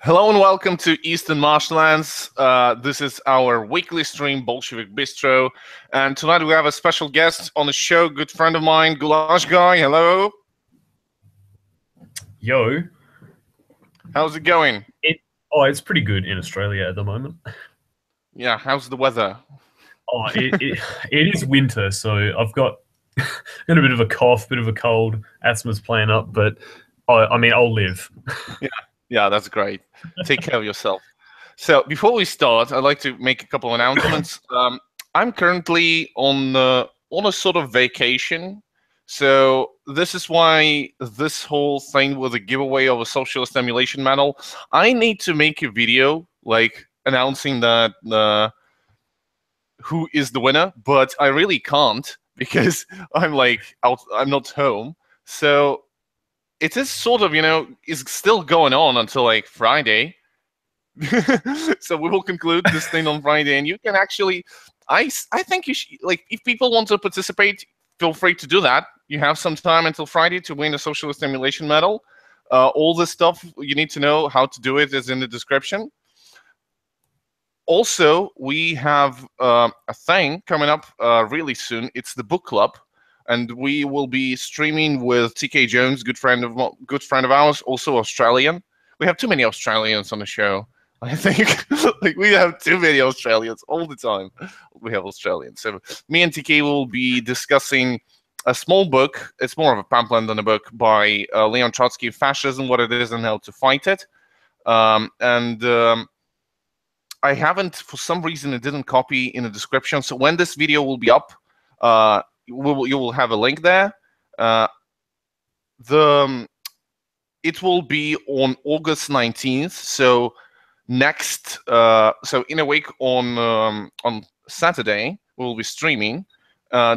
Hello and welcome to Eastern Marshlands. This is our weekly stream, Bolshevik Bistro. And tonight we have a special guest on the show, good friend of mine, GoulashGuy. Hello. Yo. How's it going? It's pretty good in Australia at the moment. Yeah, how's the weather? It is winter, so I've got a bit of a cough, bit of a cold, asthma's playing up, but I'll live. Yeah, that's great. Take care of yourself. So before we start, I'd like to make a couple of announcements. I'm currently on a sort of vacation. So this is why this whole thing with a giveaway of a Socialist Emulation medal, I need to make a video like announcing that who is the winner, but I really can't because I'm like out. I'm not home. So it is sort of, is still going on until like Friday. So we will conclude this thing on Friday, and you can actually, I think you should, like, if people want to participate, feel free to do that. You have some time until Friday to win a Socialist Emulation medal. All the stuff you need to know how to do it is in the description. Also, we have a thing coming up really soon. It's the book club. And we will be streaming with TK Jones, good friend of ours, also Australian. We have too many Australians on the show. I think like we have too many Australians all the time. We have Australians. So me and TK will be discussing a small book. It's more of a pamphlet than a book by Leon Trotsky, Fascism, What It Is and How to Fight It. I haven't, for some reason, it didn't copy in the description. So when this video will be up, you will have a link there. It will be on August 19th. So so in a week on Saturday, we will be streaming,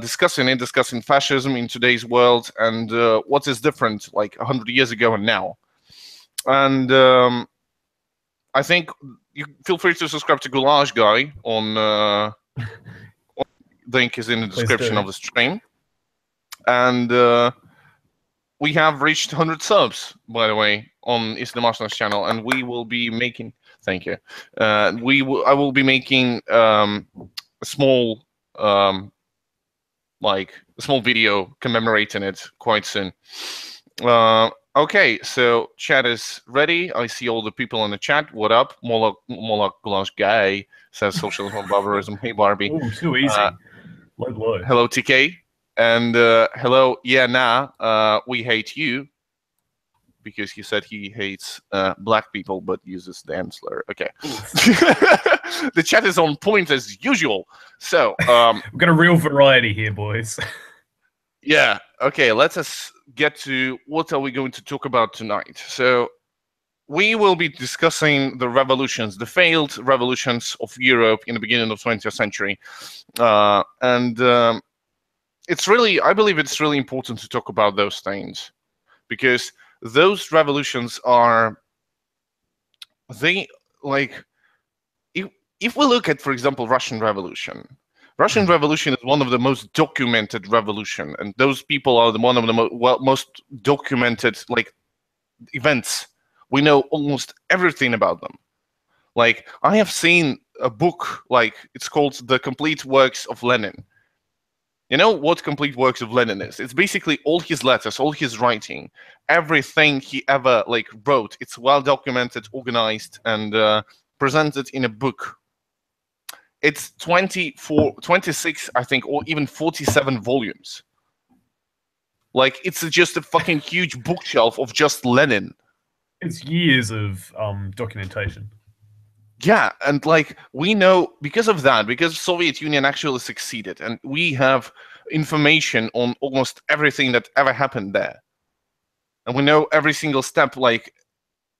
discussing fascism in today's world and what is different, like 100 years ago and now. And I think you feel free to subscribe to GoulashGuy on. Link is in the description of the stream. And we have reached 100 subs, by the way, on Eastern Marshlands channel, and we will be making. Thank you. I will be making a small, small video commemorating it quite soon. Okay, so chat is ready. I see all the people in the chat. What up? Moloch GoulashGuy says socialism, barbarism. Hey, Barbie. Oh, too easy. Low. Hello, TK. And hello, we hate you. Because he said he hates black people, but uses the M slur. Okay. The chat is on point as usual. So we've got a real variety here, boys. Yeah. Okay, let us get to what are we going to talk about tonight. So we will be discussing the revolutions, the failed revolutions of Europe in the beginning of the 20th century. It's really, I believe it's really important to talk about those things because those revolutions are, if we look at, for example, Russian Revolution is one of the most documented revolution, and those people are one of the most documented events. We know almost everything about them. Like, I have seen a book, it's called The Complete Works of Lenin. You know what Complete Works of Lenin is? It's basically all his letters, all his writing, everything he ever wrote. It's well documented, organized, and presented in a book. It's 26, I think, or even 47 volumes. It's just a fucking huge bookshelf of just Lenin. It's years of documentation. Yeah, and we know because of that, because Soviet Union actually succeeded, and we have information on almost everything that ever happened there. And we know every single step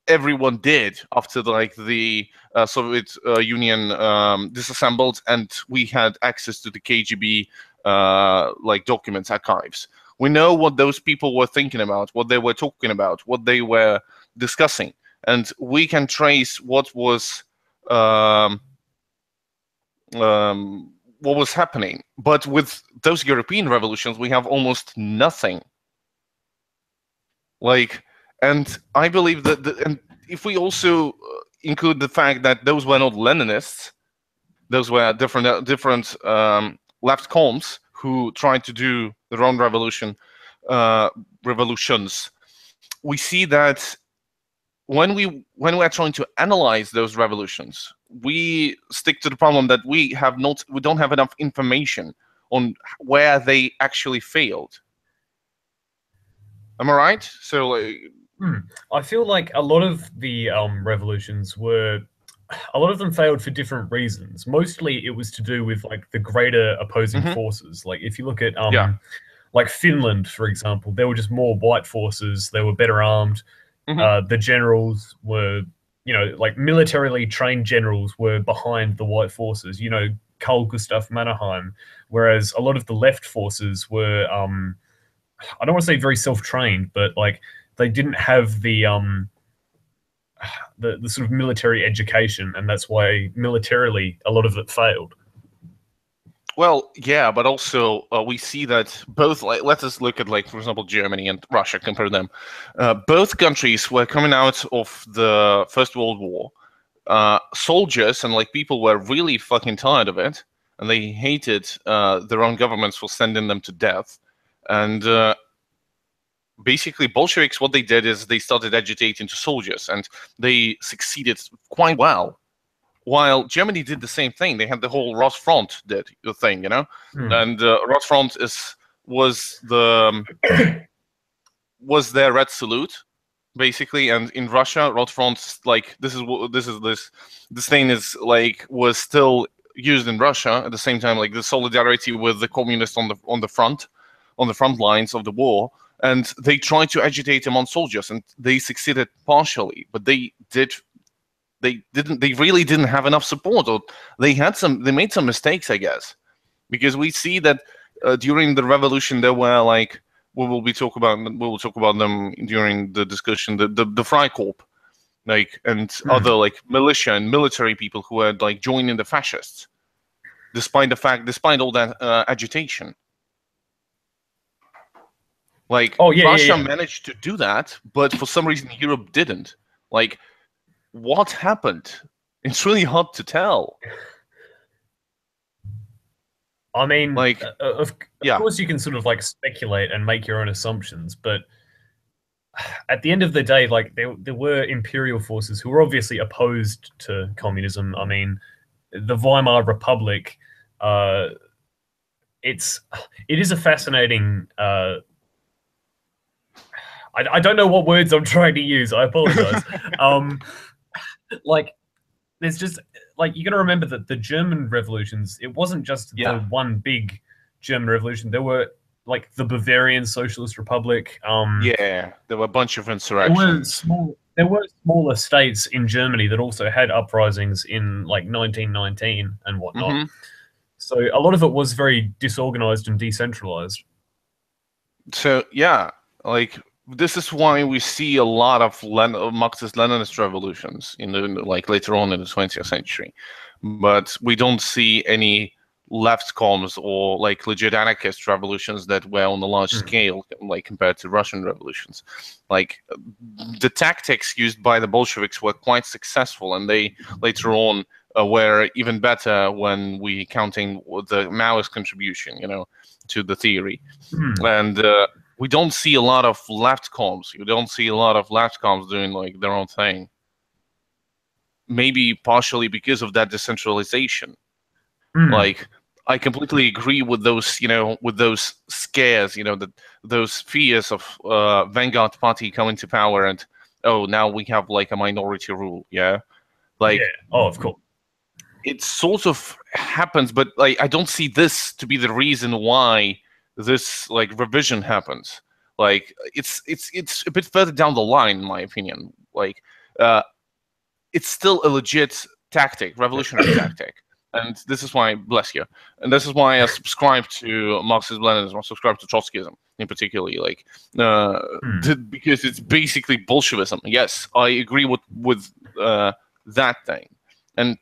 everyone did after the Soviet Union disassembled, and we had access to the KGB documents, archives. We know what those people were thinking about, what they were talking about, what they were discussing, and we can trace what was happening. But with those European revolutions, we have almost nothing. And I believe that, and if we also include the fact that those were not Leninists; those were different left comms who tried to do their own revolutions. We see that when we are trying to analyze those revolutions, we stick to the problem that we don't have enough information on where they actually failed. Am I right? So I feel like a lot of the revolutions a lot of them failed for different reasons. Mostly it was to do with like the greater opposing forces. Like if you look at like Finland, for example, there were just more white forces. They were better armed. The generals were, like militarily trained generals were behind the white forces. Carl Gustav Mannerheim. Whereas a lot of the left forces were, I don't want to say very self-trained, but like they didn't have the sort of military education, and that's why militarily a lot of it failed. Well, yeah, but also we see that both, like, let us look at, like, for example, Germany and Russia, compare them. Both countries were coming out of the First World War. Soldiers and like people were really fucking tired of it, and they hated their own governments for sending them to death. And basically, Bolsheviks, what they did is they started agitating to soldiers, and they succeeded quite well. While Germany did the same thing, they had the whole Front did the thing, and Front was their red salute, basically. And in Russia, Front, like this thing is like was still used in Russia at the same time, like the solidarity with the communists on the front lines of the war. And they tried to agitate among soldiers, and they succeeded partially, but they really didn't have enough support, or they made some mistakes, I guess, because we see that during the revolution there were, like, we will talk about them during the discussion, the Freikorps, like, and other like militia and military people who were like joining the fascists, despite all that agitation. Like, Russia managed to do that, but for some reason Europe didn't. Like, what happened? It's really hard to tell. I mean, like, of course you can sort of like speculate and make your own assumptions, but at the end of the day, like there were imperial forces who were obviously opposed to communism. I mean, the Weimar Republic, it is a fascinating. I don't know what words I'm trying to use. I apologize. Like, there's just, like, you got to remember that the German revolutions, it wasn't just the one big German revolution. There were like the Bavarian Socialist Republic. There were a bunch of insurrections. There were smaller states in Germany that also had uprisings in like 1919 and whatnot. So a lot of it was very disorganized and decentralized. So like, this is why we see a lot of Marxist-Leninist revolutions like later on in the 20th century, but we don't see any left comms or like legit anarchist revolutions that were on a large scale, like compared to Russian revolutions. Like, the tactics used by the Bolsheviks were quite successful, and they later on were even better when we counting the Maoist contribution, to the theory. And we don't see a lot of left comms. You don't see a lot of left comms doing like their own thing. Maybe partially because of that decentralization. Like, I completely agree with those, with those scares, those fears of Vanguard Party coming to power and, oh, now we have like a minority rule, like, oh, of course. It sort of happens, but like, I don't see this to be the reason why this like revision happens. Like, it's a bit further down the line, in my opinion. Like, it's still a legit tactic, revolutionary tactic. And this is why, bless you, and this is why I subscribe to Marxism-Leninism. I subscribe to Trotskyism in particular, like, because it's basically Bolshevism. Yes, I agree with that thing. And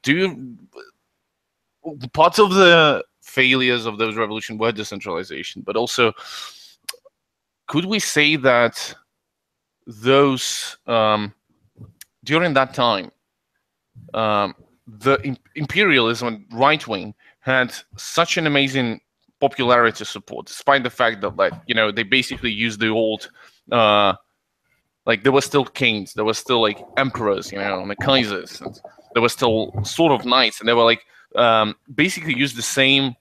parts of the failures of those revolutions were decentralization, but also, could we say that those during that time, the imperialism and right wing had such an amazing popularity support, despite the fact that, like, they basically used the old, like, there were still kings, there were still like emperors, and the kaisers, and there were still sort of knights, and they were like basically used the same.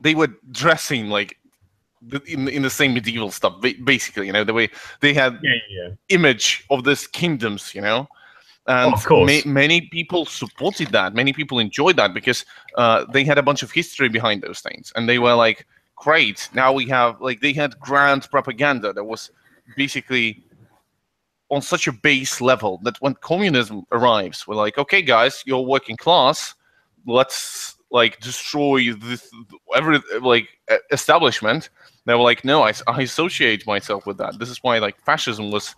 They were dressing like in the same medieval stuff, basically, the way they had image of these kingdoms, and of course. many people supported that. Many people enjoyed that because they had a bunch of history behind those things, and they were like, great, now we have, like, they had grand propaganda that was basically on such a base level that when communism arrives, we're like, okay, guys, you're working class, let's like destroy this establishment. They were like, no, I associate myself with that. This is why, like, fascism was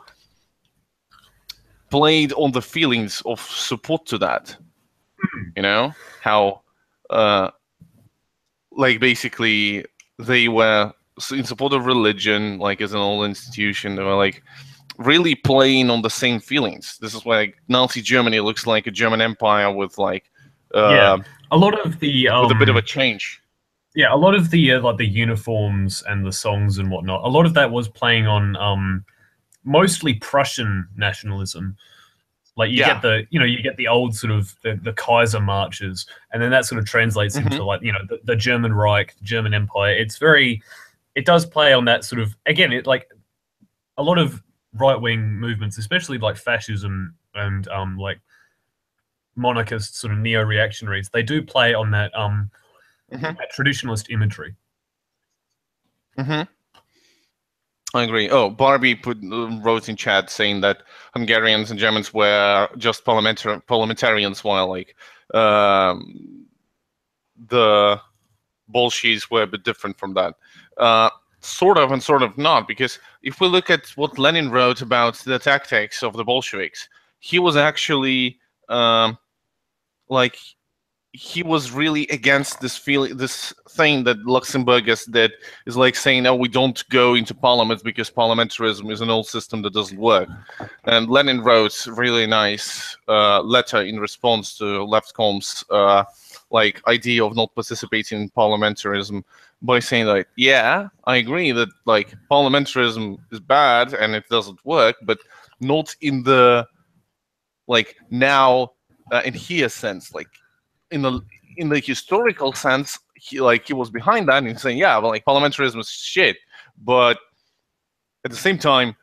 played on the feelings of support to that. How like basically they were in support of religion, like as an old institution. They were like really playing on the same feelings. This is why, like, Nazi Germany looks like a German empire with like a lot of the with a bit of a change. Yeah, a lot of the like the uniforms and the songs and whatnot. A lot of that was playing on mostly Prussian nationalism. Like you get the old sort of the Kaiser marches, and then that sort of translates into like the German Reich, the German Empire. It does play on that sort of, again, it like a lot of right wing movements, especially like fascism and like monarchist sort of neo reactionaries. They do play on that that traditionalist imagery. I agree. Oh, Barbie wrote in chat saying that Hungarians and Germans were just parliamentarians, while like the Bolsheviks were a bit different from that. Sort of and sort of not, because if we look at what Lenin wrote about the tactics of the Bolsheviks, he was actually like, he was really against this thing that Luxembourg did, is like saying, no, we don't go into parliament because parliamentarism is an old system that doesn't work. And Lenin wrote a really nice letter in response to Leftcom's like idea of not participating in parliamentarism, by saying like, yeah, I agree that like parliamentarism is bad and it doesn't work, but not in the like now in here sense, like in the historical sense. He was behind that and saying, yeah, well, like, parliamentarism is shit, but at the same time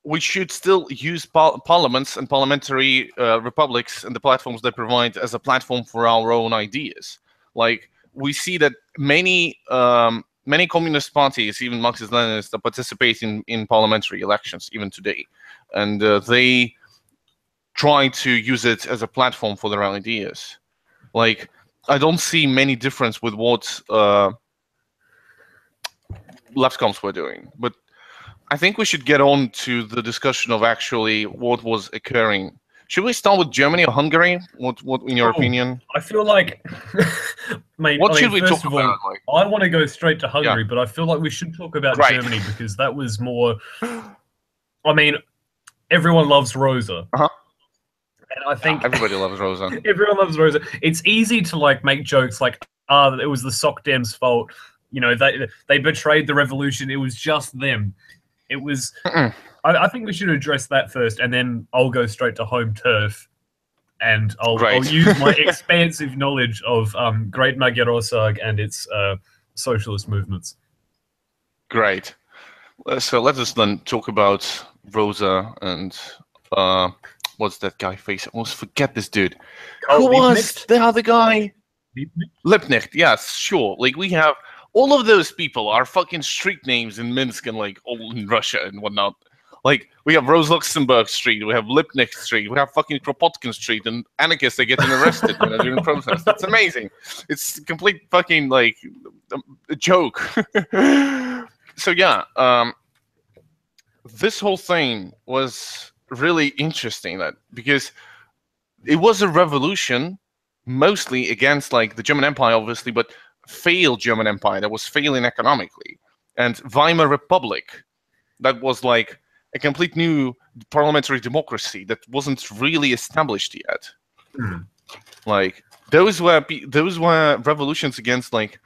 we should still use parliaments and parliamentary republics and the platforms they provide as a platform for our own ideas. Like, we see that many communist parties, even Marxist-Leninists, are participating in parliamentary elections even today, and they try to use it as a platform for their own ideas. Like, I don't see many difference with what Leftcoms were doing, but I think we should get on to the discussion of actually what was occurring. Should we start with Germany or Hungary? What in your opinion? I feel like, what should we talk about? Like, I want to go straight to Hungary, but I feel like we should talk about Germany, because that was more. I mean, everyone loves Rosa. And I think everybody loves Rosa. Everyone loves Rosa. It's easy to like make jokes like, it was the Sock Dems' fault. They betrayed the revolution. It was just them. It was. I think we should address that first, and then I'll go straight to home turf, and I'll use my expansive knowledge of Great Magyarország and its socialist movements. Great. So let us then talk about Rosa and what's that guy face? I almost forget this dude. Who was the other guy? Liebknecht. Yes, sure. Like, we have all of those people are fucking street names in Minsk and like all in Russia and whatnot. Like, we have Rose Luxemburg Street, we have Liebknecht Street, we have fucking Kropotkin Street, and anarchists are getting arrested during protests. It's amazing. It's complete fucking like a joke. So yeah, this whole thing was really interesting, because it was a revolution mostly against like the German Empire, obviously, but failed German Empire that was failing economically, and Weimar Republic that was like a complete new parliamentary democracy that wasn't really established yet. Like those were revolutions against like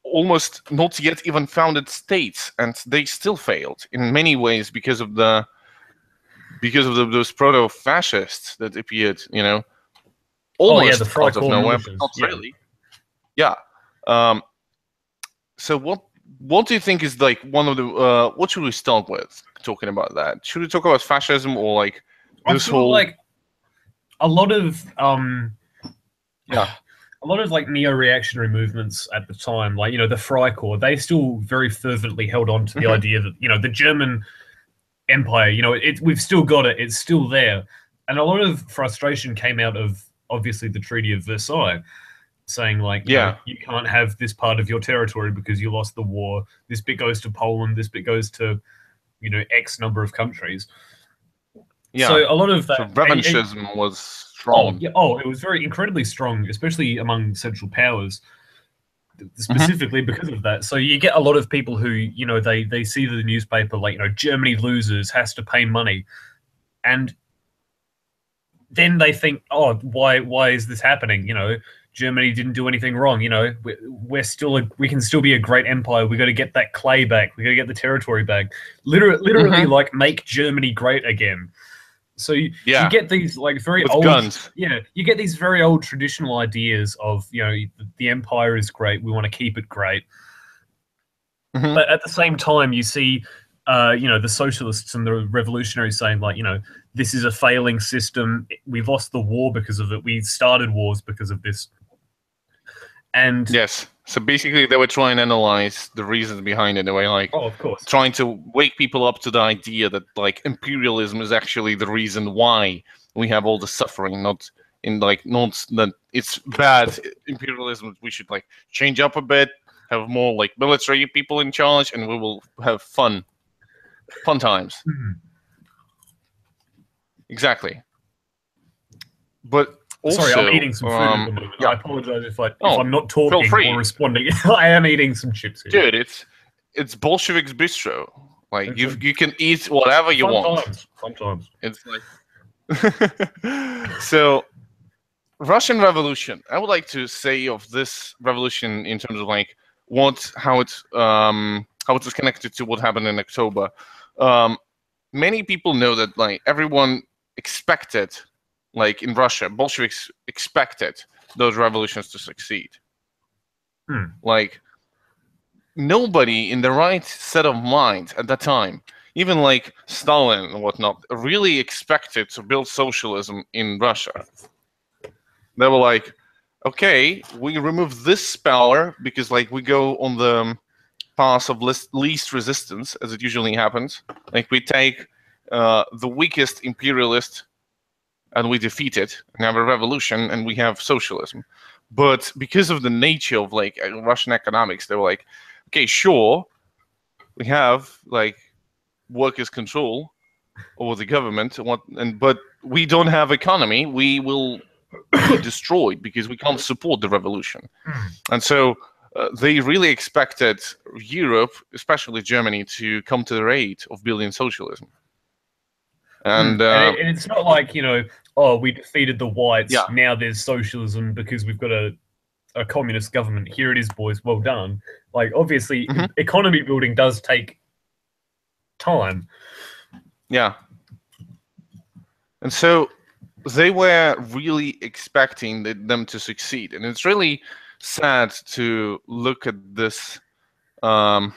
almost not yet even founded states, and they still failed in many ways because of those proto-fascists that appeared, almost the out of nowhere, militias. but not really. Yeah. So what do you think is like one of the what should we start with talking about that? Should we talk about fascism or like this whole like a lot of like neo-reactionary movements at the time, like the Freikorps, they still very fervently held on to the idea that the German Empire, we've still got it, it's still there, and a lot of frustration came out of obviously the Treaty of Versailles, saying like you can't have this part of your territory because you lost the war. This bit goes to Poland. This bit goes to X number of countries. Yeah. So a lot of that revanchism was strong. it was very incredibly strong, especially among Central Powers, specifically because of that. So you get a lot of people who they see the newspaper like Germany loses, has to pay money, and then they think, oh, why is this happening? Germany didn't do anything wrong. We can still be a great empire. We got to get that clay back. We got to get the territory back. Literally, like make Germany great again. So you get these like very old guns. You get these very old traditional ideas of the empire is great. We want to keep it great. But at the same time, you see the socialists and the revolutionaries saying like this is a failing system. We've lost the war because of it. We started wars because of this. And yes, so basically they were trying to analyze the reasons behind it. They were like, of course, trying to wake people up to the idea that like imperialism is actually the reason why we have all the suffering, not that it's bad imperialism. We should like change up a bit, have more like military people in charge, and we will have fun times. Exactly. But also, sorry, I'm eating some food at the moment. Yeah. I apologize if I'm not talking or responding. I am eating some chips here. Dude, it's Bolshevik Bistro. Like you can eat whatever you want. Sometimes. It's like so Russian Revolution. I would like to say of this revolution in terms of like how it is connected to what happened in October. Many people know that like everyone expected, like in Russia, Bolsheviks expected those revolutions to succeed. Like nobody in the right set of mind at that time, even like Stalin and whatnot, really expected to build socialism in Russia. They were like, okay, we remove this power because like we go on the path of least resistance, as it usually happens. Like we take the weakest imperialist and we defeat it and have a revolution and we have socialism. But because of the nature of like Russian economics, they were like, okay, sure, we have like workers' control over the government, but we don't have economy. We will be destroyed because we can't support the revolution. And so they really expected Europe, especially Germany, to come to their aid of building socialism. And it's not like, we defeated the whites, now there's socialism because we've got a communist government. Here it is, boys, well done. Like, obviously, economy building does take time. Yeah. And so they were really expecting them to succeed. And it's really sad to look at this, to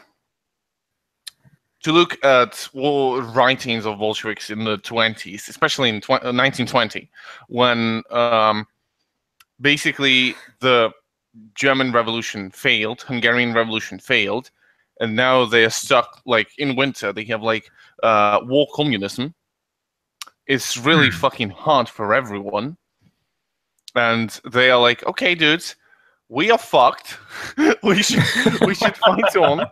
look at writings of Bolsheviks in the 20s, especially in 1920, when basically the German Revolution failed, Hungarian Revolution failed, and now they are stuck like in winter. They have like war communism. It's really fucking hard for everyone. And they are like, okay, dudes, we are fucked. we should fight on.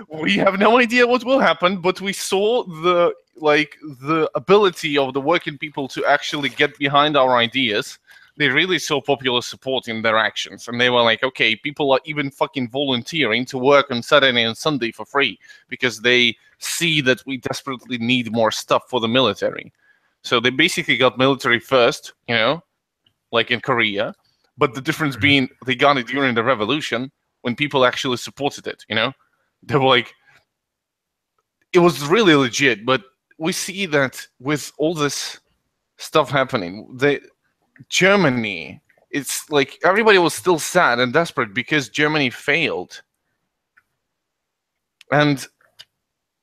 We have no idea what will happen, but we saw the ability of the working people to actually get behind our ideas. they really saw popular support in their actions, and they were like, okay, people are even fucking volunteering to work on Saturday and Sunday for free because they see that we desperately need more stuff for the military. So they basically got military first, like in Korea, but the difference being they got it during the revolution when people actually supported it. They were like, it was really legit. But we see that with all this stuff happening, Germany, it's like everybody was still sad and desperate because Germany failed. And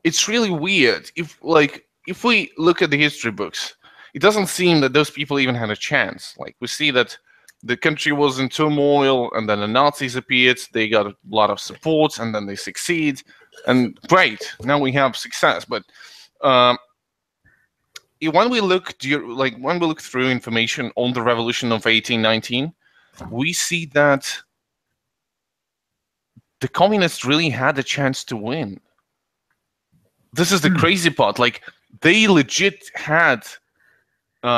it's really weird. If we look at the history books, it doesn't seem that those people even had a chance. Like, we see that the country was in turmoil, and then the Nazis appeared, they got a lot of support, and then they succeed. And great, now we have success. But when we look through information on the revolution of 1819, we see that the communists really had a chance to win. This is the crazy part. Like, they legit had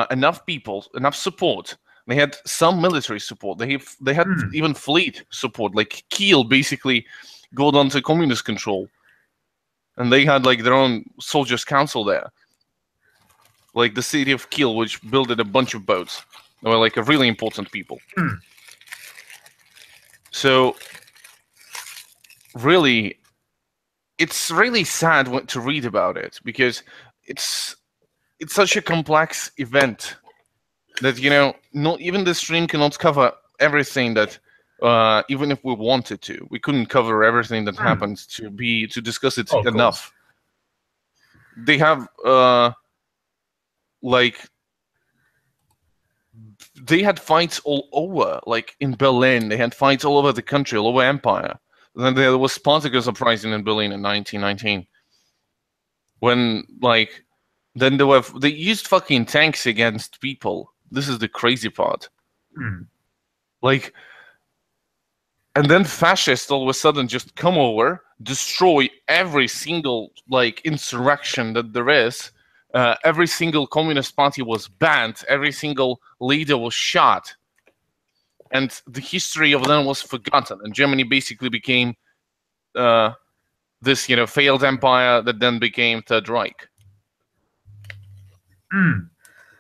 enough people, enough support. They had some military support. They had even fleet support. Like, Kiel basically got onto communist control, and they had like their own soldiers' council there. Like the city of Kiel, which built a bunch of boats. They were like a really important people. So, really, it's really sad to read about it, because it's such a complex event that not even the stream cannot cover everything that even if we wanted to, we couldn't cover everything that happened to discuss it enough. They have they had fights all over, like in Berlin. They had fights all over the country, all over empire. Then there was Spartacus uprising in Berlin in 1919. When they used fucking tanks against people. This is the crazy part. And then fascists all of a sudden just come over, destroy every single insurrection that there is. Every single communist party was banned. Every single leader was shot. And the history of them was forgotten. And Germany basically became this, failed empire that then became Third Reich.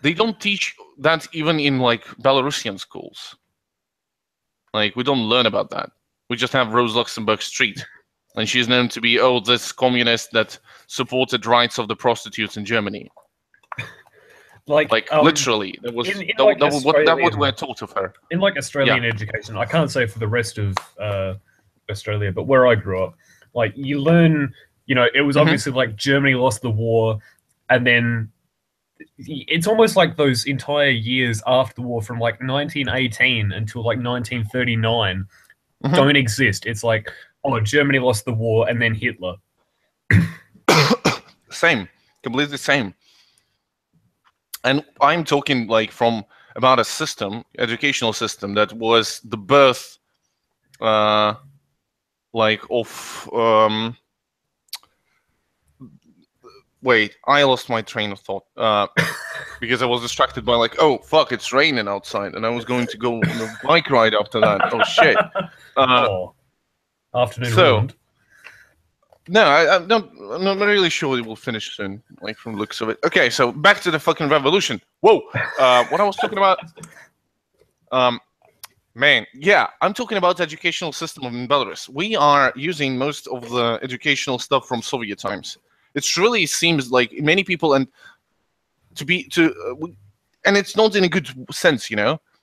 They don't teach that even in Belarusian schools. We don't learn about that. We just have Rose Luxemburg Street, and she's known to be this communist that supported rights of the prostitutes in Germany. Literally, that was what we're taught of her. In Australian education, I can't say for the rest of Australia, but where I grew up, you learn, it was obviously Germany lost the war, and then it's almost like those entire years after the war, from 1918 until 1939, don't exist. It's Germany lost the war and then Hitler. Same, completely same. And I'm talking about a system, educational system, that was the birth of wait, I lost my train of thought because I was distracted by oh fuck, it's raining outside, and I was going to go on a bike ride after that. Oh shit! Afternoon ruined. No, I'm not really sure it will finish soon, from the looks of it. Okay, so back to the fucking revolution. Whoa, what I was talking about? Man, yeah, I'm talking about the educational system in Belarus. We are using most of the educational stuff from Soviet times. It really seems like many people, and it's not in a good sense,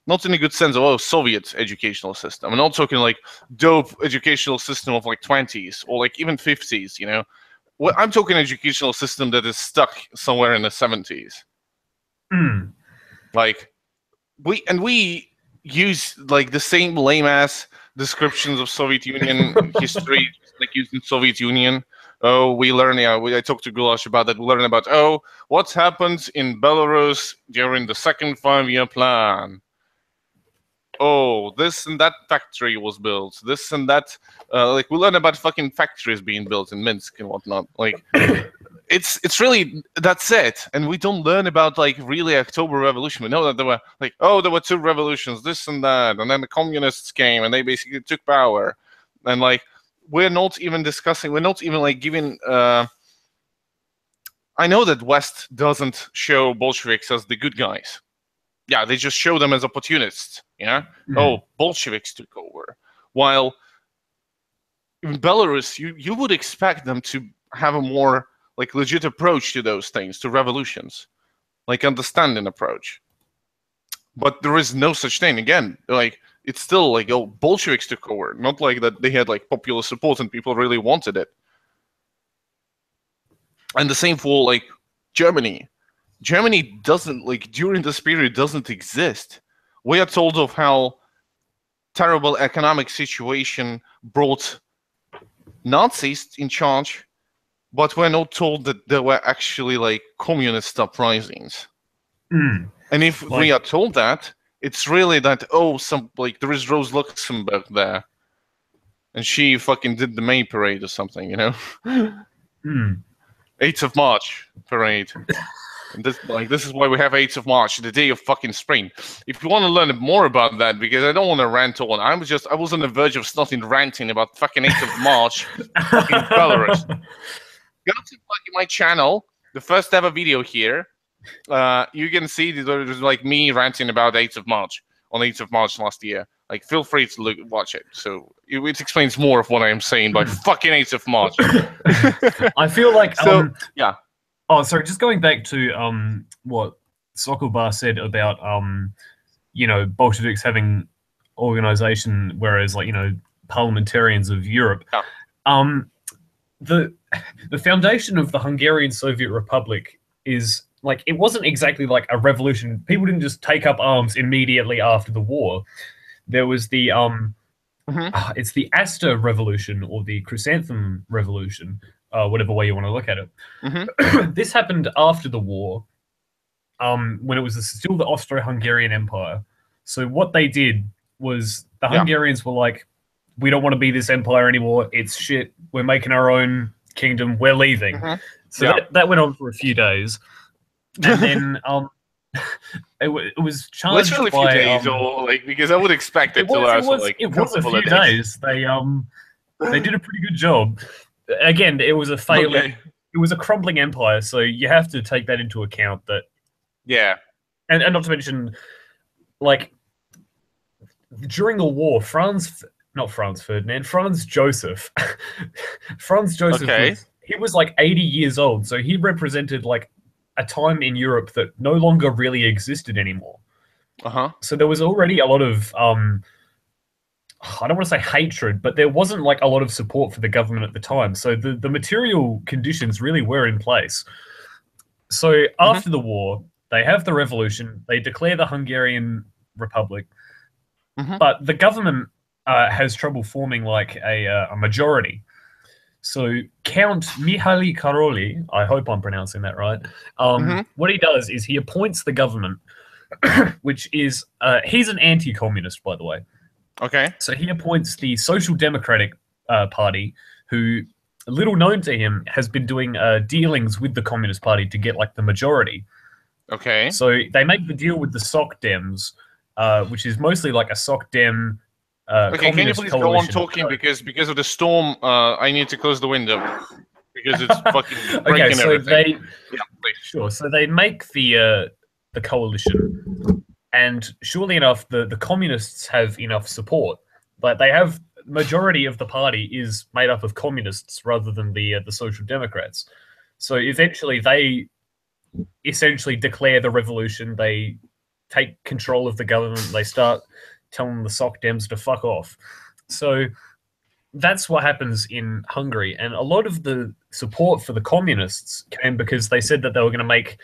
not in a good sense of Soviet educational system. I'm not talking dope educational system of 20s or even 50s, I'm talking educational system that is stuck somewhere in the 70s. We use the same lame ass descriptions of Soviet Union history, used in Soviet Union. We learn. I talked to Goulash about that. We learn about what happened in Belarus during the second 5-year plan. This and that factory was built. This and that. We learn about fucking factories being built in Minsk and whatnot. it's really, that's it. And we don't learn about like really October Revolution. We know that there were like, oh, there were 2 revolutions, this and that, and then the communists came and they basically took power. And like, we're not even discussing, we're not even like giving. I know that West doesn't show Bolsheviks as the good guys. Yeah, they just show them as opportunists. Yeah, oh, Bolsheviks took over. While in Belarus, you would expect them to have a more like legit approach to those things, to revolutions, like understanding approach. But there is no such thing. Again, like it's still like, oh, Bolsheviks took over, not like that they had like popular support and people really wanted it. And the same for like Germany. Germany doesn't, like, during this period doesn't exist. We are told of how terrible economic situation brought Nazis in charge, but we're not told that there were actually like communist uprisings. And if we are told that, it's really that, oh, some like there is Rose Luxemburg there, and she fucking did the May parade or something, you know? 8th of March parade. And this is why we have 8th of March, the day of fucking spring. If you want to learn more about that, because I don't want to rant on, I was on the verge of starting ranting about fucking 8th of March, fucking Belarus. Go to fucking my channel, the first ever video here. You can see there's like me ranting about 8th of March on 8th of March last year. Like, feel free to watch it. So it explains more of what I am saying by fucking 8th of March. I feel like yeah. Oh, sorry. Just going back to what Sokolbar said about you know, Bolsheviks having organization, whereas like, you know, parliamentarians of Europe. Yeah. The foundation of the Hungarian Soviet Republic is like, it wasn't exactly like a revolution. People didn't just take up arms immediately after the war. There was the it's the Aster Revolution or the Chrysanthemum Revolution, whatever way you want to look at it. This happened after the war, when it was still the Austro-Hungarian Empire. So what they did was the Hungarians were like, we don't want to be this empire anymore. It's shit. We're making our own kingdom. We're leaving. So that went on for a few days. And then it was charged literally a few days, or like, because I would expect it to last like a few days. They did a pretty good job. Again, it was a failing. It was a crumbling empire, so you have to take that into account. That and not to mention, like, during the war, Franz Joseph he was like 80 years old, so he represented like a time in Europe that no longer really existed anymore. So there was already a lot of I don't want to say hatred, but there wasn't like a lot of support for the government at the time. So the material conditions really were in place. So after the war, they have the revolution, they declare the Hungarian Republic, but the government has trouble forming like a majority. So Count Mihaly Karoli, I hope I'm pronouncing that right, what he does is he appoints the government, which is, he's an anti-communist, by the way. So he appoints the Social Democratic Party, who, little known to him, has been doing dealings with the Communist Party to get like the majority. So they make the deal with the Soc Dems, which is mostly like a Soc Dem can you please go on talking, because of the storm, I need to close the window because it's fucking breaking everything. So they make the coalition, and surely enough, the communists have enough support, but they have majority of the party is made up of communists rather than the Social Democrats. So eventually they essentially declare the revolution. They take control of the government. They start telling the Soc Dems to fuck off. So that's what happens in Hungary. And a lot of the support for the communists came because they said that they were going to make,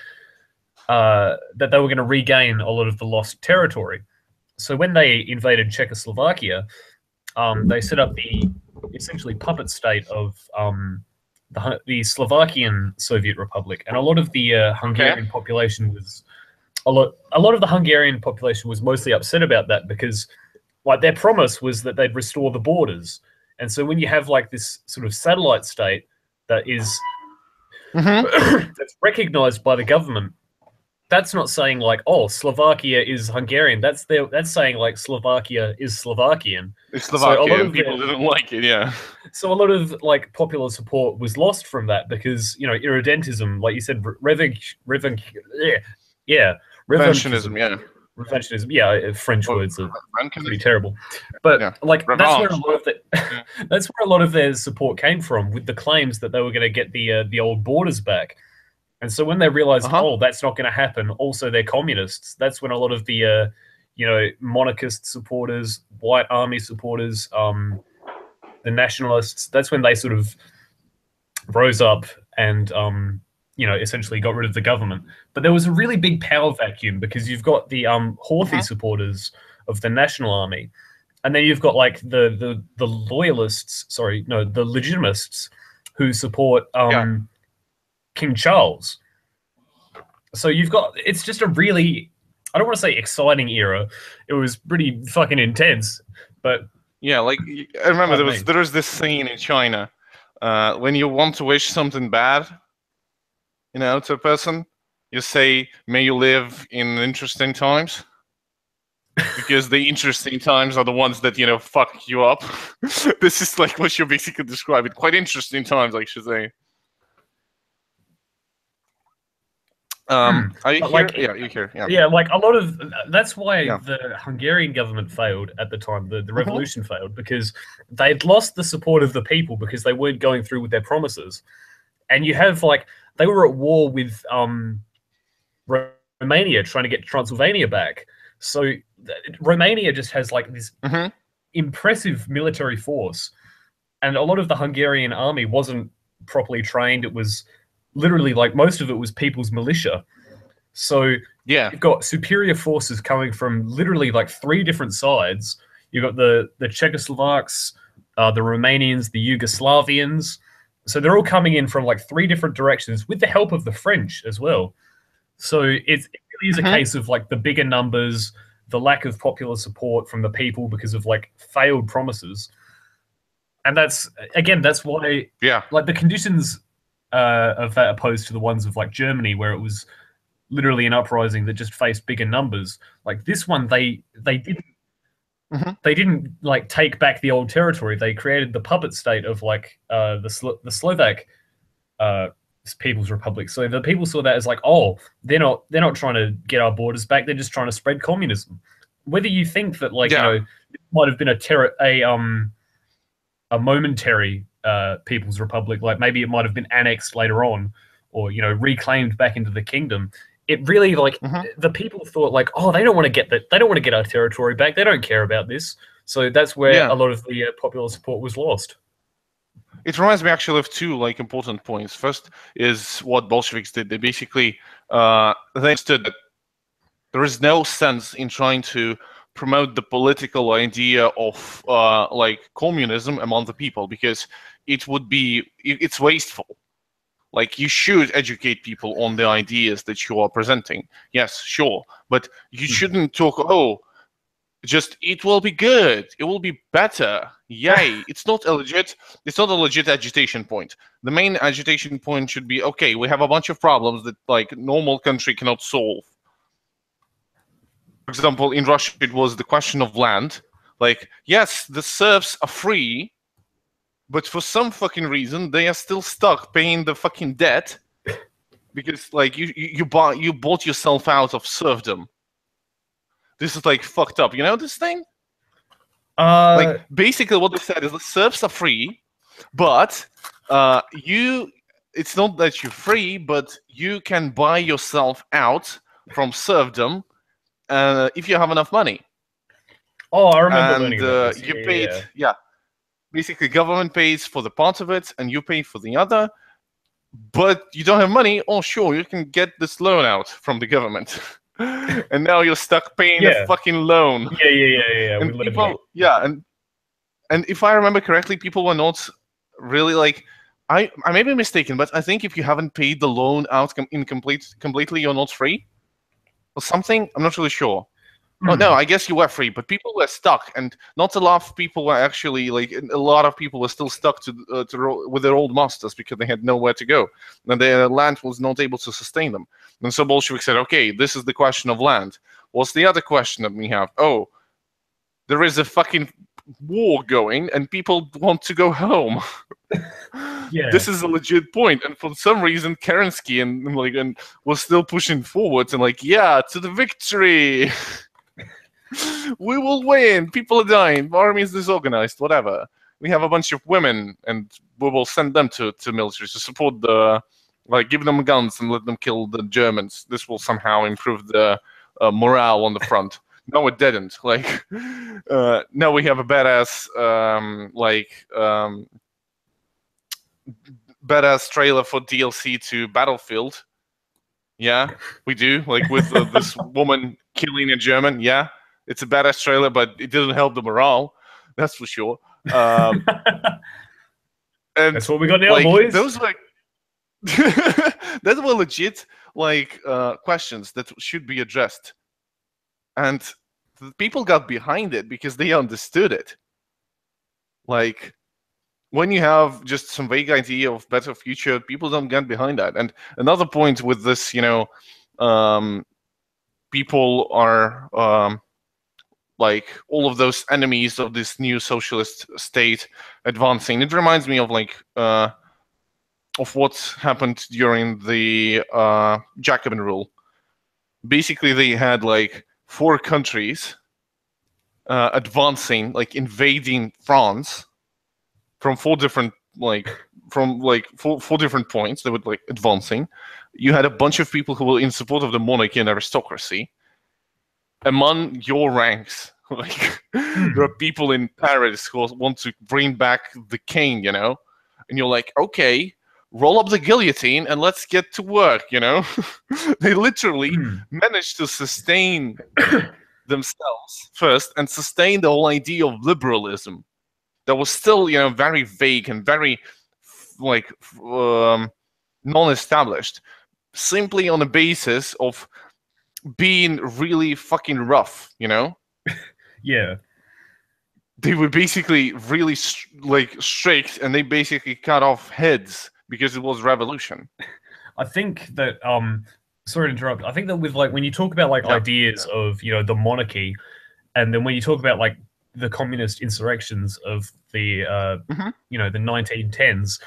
that they were going to regain a lot of the lost territory. So when they invaded Czechoslovakia, they set up the essentially puppet state of the Slovakian Soviet Republic. And a lot of the Hungarian population was a lot of the Hungarian population was mostly upset about that, because like their promise was that they'd restore the borders. And so when you have like this sort of satellite state that is that's recognized by the government. That's not saying like, oh, Slovakia is Hungarian. That's saying like Slovakia is Slovakian. It's So a lot Slovakia, and of people didn't like it. Yeah. so a lot of like popular support was lost from that because irredentism, like you said, yeah, revanchism. Revisionism, yeah. Revanchism, yeah, French Or words are pretty Rankinism? terrible, but Yeah. like that's where a Revanche. lot of that's where a lot of their support came from, with the claims that they were going to get the old borders back. And so when they realized, Uh-huh. oh, that's not going to happen, also they're communists. That's when a lot of the monarchist supporters, white army supporters, the nationalists, that's when they sort of rose up and essentially got rid of the government. But there was a really big power vacuum because you've got the Houthi supporters of the National Army, and then you've got like the loyalists, sorry, no, the legitimists who support King Charles. So you've got, it's just a really, I don't want to say exciting era. It was pretty fucking intense, but yeah, like I remember there was this scene in China when you want to wish something bad, to a person, you say, "May you live in interesting times," because the interesting times are the ones that fuck you up. This is like what you basically describe it. Quite interesting times, I should say. Are you here? Like, yeah, you're here. Yeah, like a lot of that's why the Hungarian government failed at the time. The revolution failed because they'd lost the support of the people because they weren't going through with their promises. And you have like they were at war with Romania trying to get Transylvania back. So Romania just has like this impressive military force, and a lot of the Hungarian army wasn't properly trained. It was literally like most of it was people's militia. So you've got superior forces coming from literally like 3 different sides. You've got the Czechoslovaks, the Romanians, the Yugoslavians. So they're all coming in from like 3 different directions with the help of the French as well. So it really is a case of like the bigger numbers, the lack of popular support from the people because of like failed promises. And that's why like the conditions of that opposed to the ones of like Germany, where it was literally an uprising that just faced bigger numbers. Like this one, they didn't like take back the old territory. They created the puppet state of like the Slovak People's Republic. So the people saw that as like, oh, they're not trying to get our borders back. They're just trying to spread communism. Whether you think that like it might have been a momentary People's Republic, like maybe it might have been annexed later on, or reclaimed back into the kingdom. It really like the people thought like, oh, they don't want to get our territory back. They don't care about this. So that's where a lot of the popular support was lost. It reminds me actually of 2 like important points. First is what Bolsheviks did. They basically they understood that there is no sense in trying to promote the political idea of like communism among the people, because it's wasteful. Like, you should educate people on the ideas that you are presenting. Yes, sure, but you shouldn't talk, just it will be good, it will be better, yay. It's not a legit agitation point. The main agitation point should be, okay, we have a bunch of problems that like normal country cannot solve. For example, in Russia, it was the question of land. Like, yes, the serfs are free, but for some fucking reason, they are still stuck paying the fucking debt because, like, you bought yourself out of serfdom. This is like fucked up. You know this thing? Like, basically, what they said is the serfs are free, but it's not that you're free, but you can buy yourself out from serfdom if you have enough money. Oh, I remember learning about this. You paid, basically, government pays for the part of it, and you pay for the other. But you don't have money. Oh, sure, you can get this loan out from the government, and now you're stuck paying the fucking loan. Yeah. And people, and if I remember correctly, people were not really like. I may be mistaken, but I think if you haven't paid the loan out completely, you're not free, or something. I'm not really sure. Oh no, I guess you were free, but people were stuck, and not a lot of people were actually like. A lot of people were still stuck with their old masters because they had nowhere to go, and their land was not able to sustain them. And so Bolsheviks said, "Okay, this is the question of land. What's the other question that we have? Oh, there is a fucking war going, and people want to go home." Yeah. This is a legit point, and for some reason, Kerensky and was still pushing forwards and like, yeah, to the victory. We will win. People are dying. The army is disorganized. Whatever. We have a bunch of women, and we will send them to military to support give them guns and let them kill the Germans. This will somehow improve the morale on the front. No, it didn't. Now we have a badass badass trailer for DLC to Battlefield. Yeah, we do. With this woman killing a German. Yeah. It's a badass trailer, but it didn't help the morale. That's for sure. And that's what we got now, boys. Those were legit questions that should be addressed, and the people got behind it because they understood it. When you have just some vague idea of better future, people don't get behind that. And another point with this, people are. All of those enemies of this new socialist state advancing. It reminds me of what happened during the Jacobin rule. Basically, they had 4 countries advancing, invading France from 4 different four different points. They were advancing. You had a bunch of people who were in support of the monarchy and aristocracy. Among your ranks, there are people in Paris who want to bring back the king, and you're like, okay, roll up the guillotine and let's get to work, They literally managed to sustain themselves first and sustain the whole idea of liberalism that was still, very vague and very, non-established, simply on the basis of being really fucking rough, Yeah. They were basically really strict, and they basically cut off heads because it was revolution. I think that sorry to interrupt. I think that with when you talk about ideas of the monarchy, and then when you talk about the communist insurrections of the the 1910s,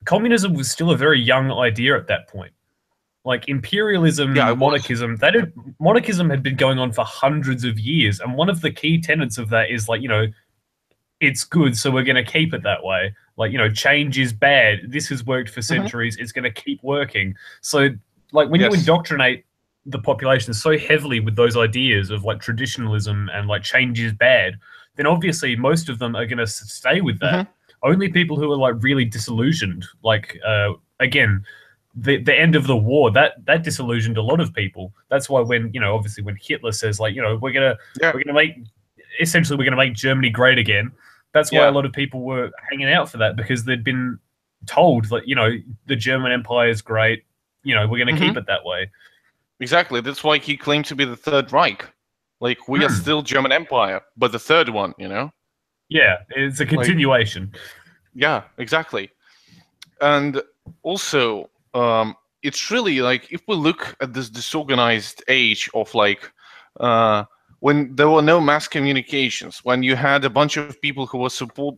communism was still a very young idea at that point. Imperialism, monarchism, monarchism had been going on for hundreds of years, and one of the key tenets of that is it's good, so we're going to keep it that way. Change is bad. This has worked for centuries. It's going to keep working. So when you indoctrinate the population so heavily with those ideas of traditionalism and change is bad, then obviously most of them are going to stay with that. Only people who are really disillusioned, again, the end of the war, that disillusioned a lot of people. That's why when obviously when Hitler says we're gonna make Germany great again, that's why a lot of people were hanging out for that, because they'd been told that the German Empire is great, we're gonna keep it that way. Exactly. That's why he claimed to be the Third Reich. We are still German Empire, but the third one, Yeah, it's a continuation. Yeah, exactly. And also, it's really if we look at this disorganized age of when there were no mass communications, when you had a bunch of people who were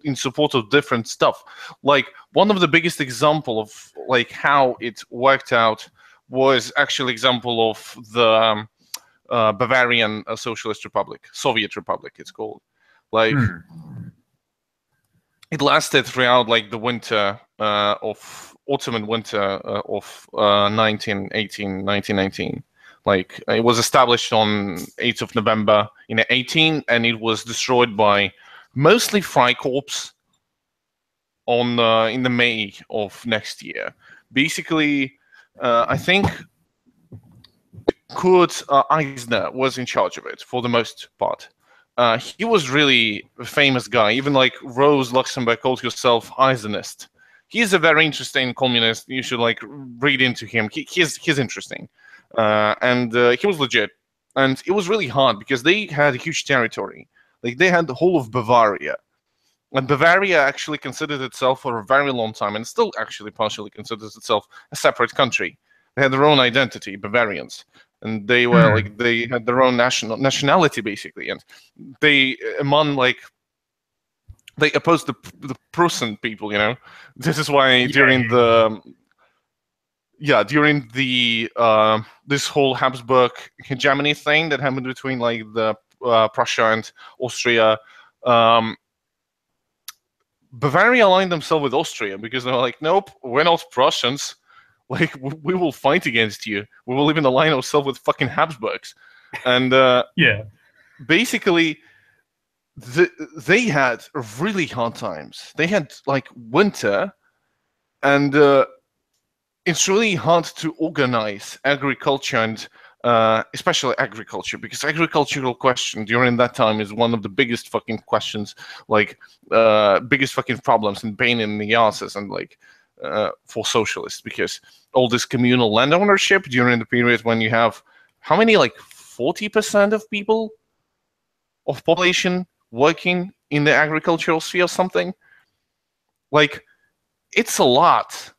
in support of different stuff, one of the biggest example of how it worked out was actually example of the Bavarian Socialist Republic, Soviet Republic, it's called. It lasted throughout the winter autumn and winter of 1919. It was established on 8th of November in 18, and it was destroyed by mostly Freikorps in the May of next year. Basically, I think Kurt Eisner was in charge of it for the most part. He was really a famous guy. Even Rose Luxemburg called herself Eisnerist. He's a very interesting communist. You should read into him. He's interesting, and he was legit. And it was really hard because they had a huge territory. Like, they had the whole of Bavaria. And Bavaria actually considered itself for a very long time, and still actually partially considers itself a separate country. They had their own identity, Bavarians. And they were like, they had their own nationality, basically. And they, among like, they opposed the Prussian people, you know. This is why during the this whole Habsburg hegemony thing that happened between like the Prussia and Austria, Bavaria aligned themselves with Austria because they were like, nope, we're not Prussians. Like, we will fight against you. We will even align ourselves with fucking Habsburgs. And basically, they had really hard times. They had like winter, and it's really hard to organize agriculture, and especially agriculture, because agricultural question during that time is one of the biggest fucking questions, like biggest fucking problems and pain in the asses, and like for socialists, because all this communal land ownership during the period when you have how many, like 40% of people of population working in the agricultural sphere or something, like it's a lot.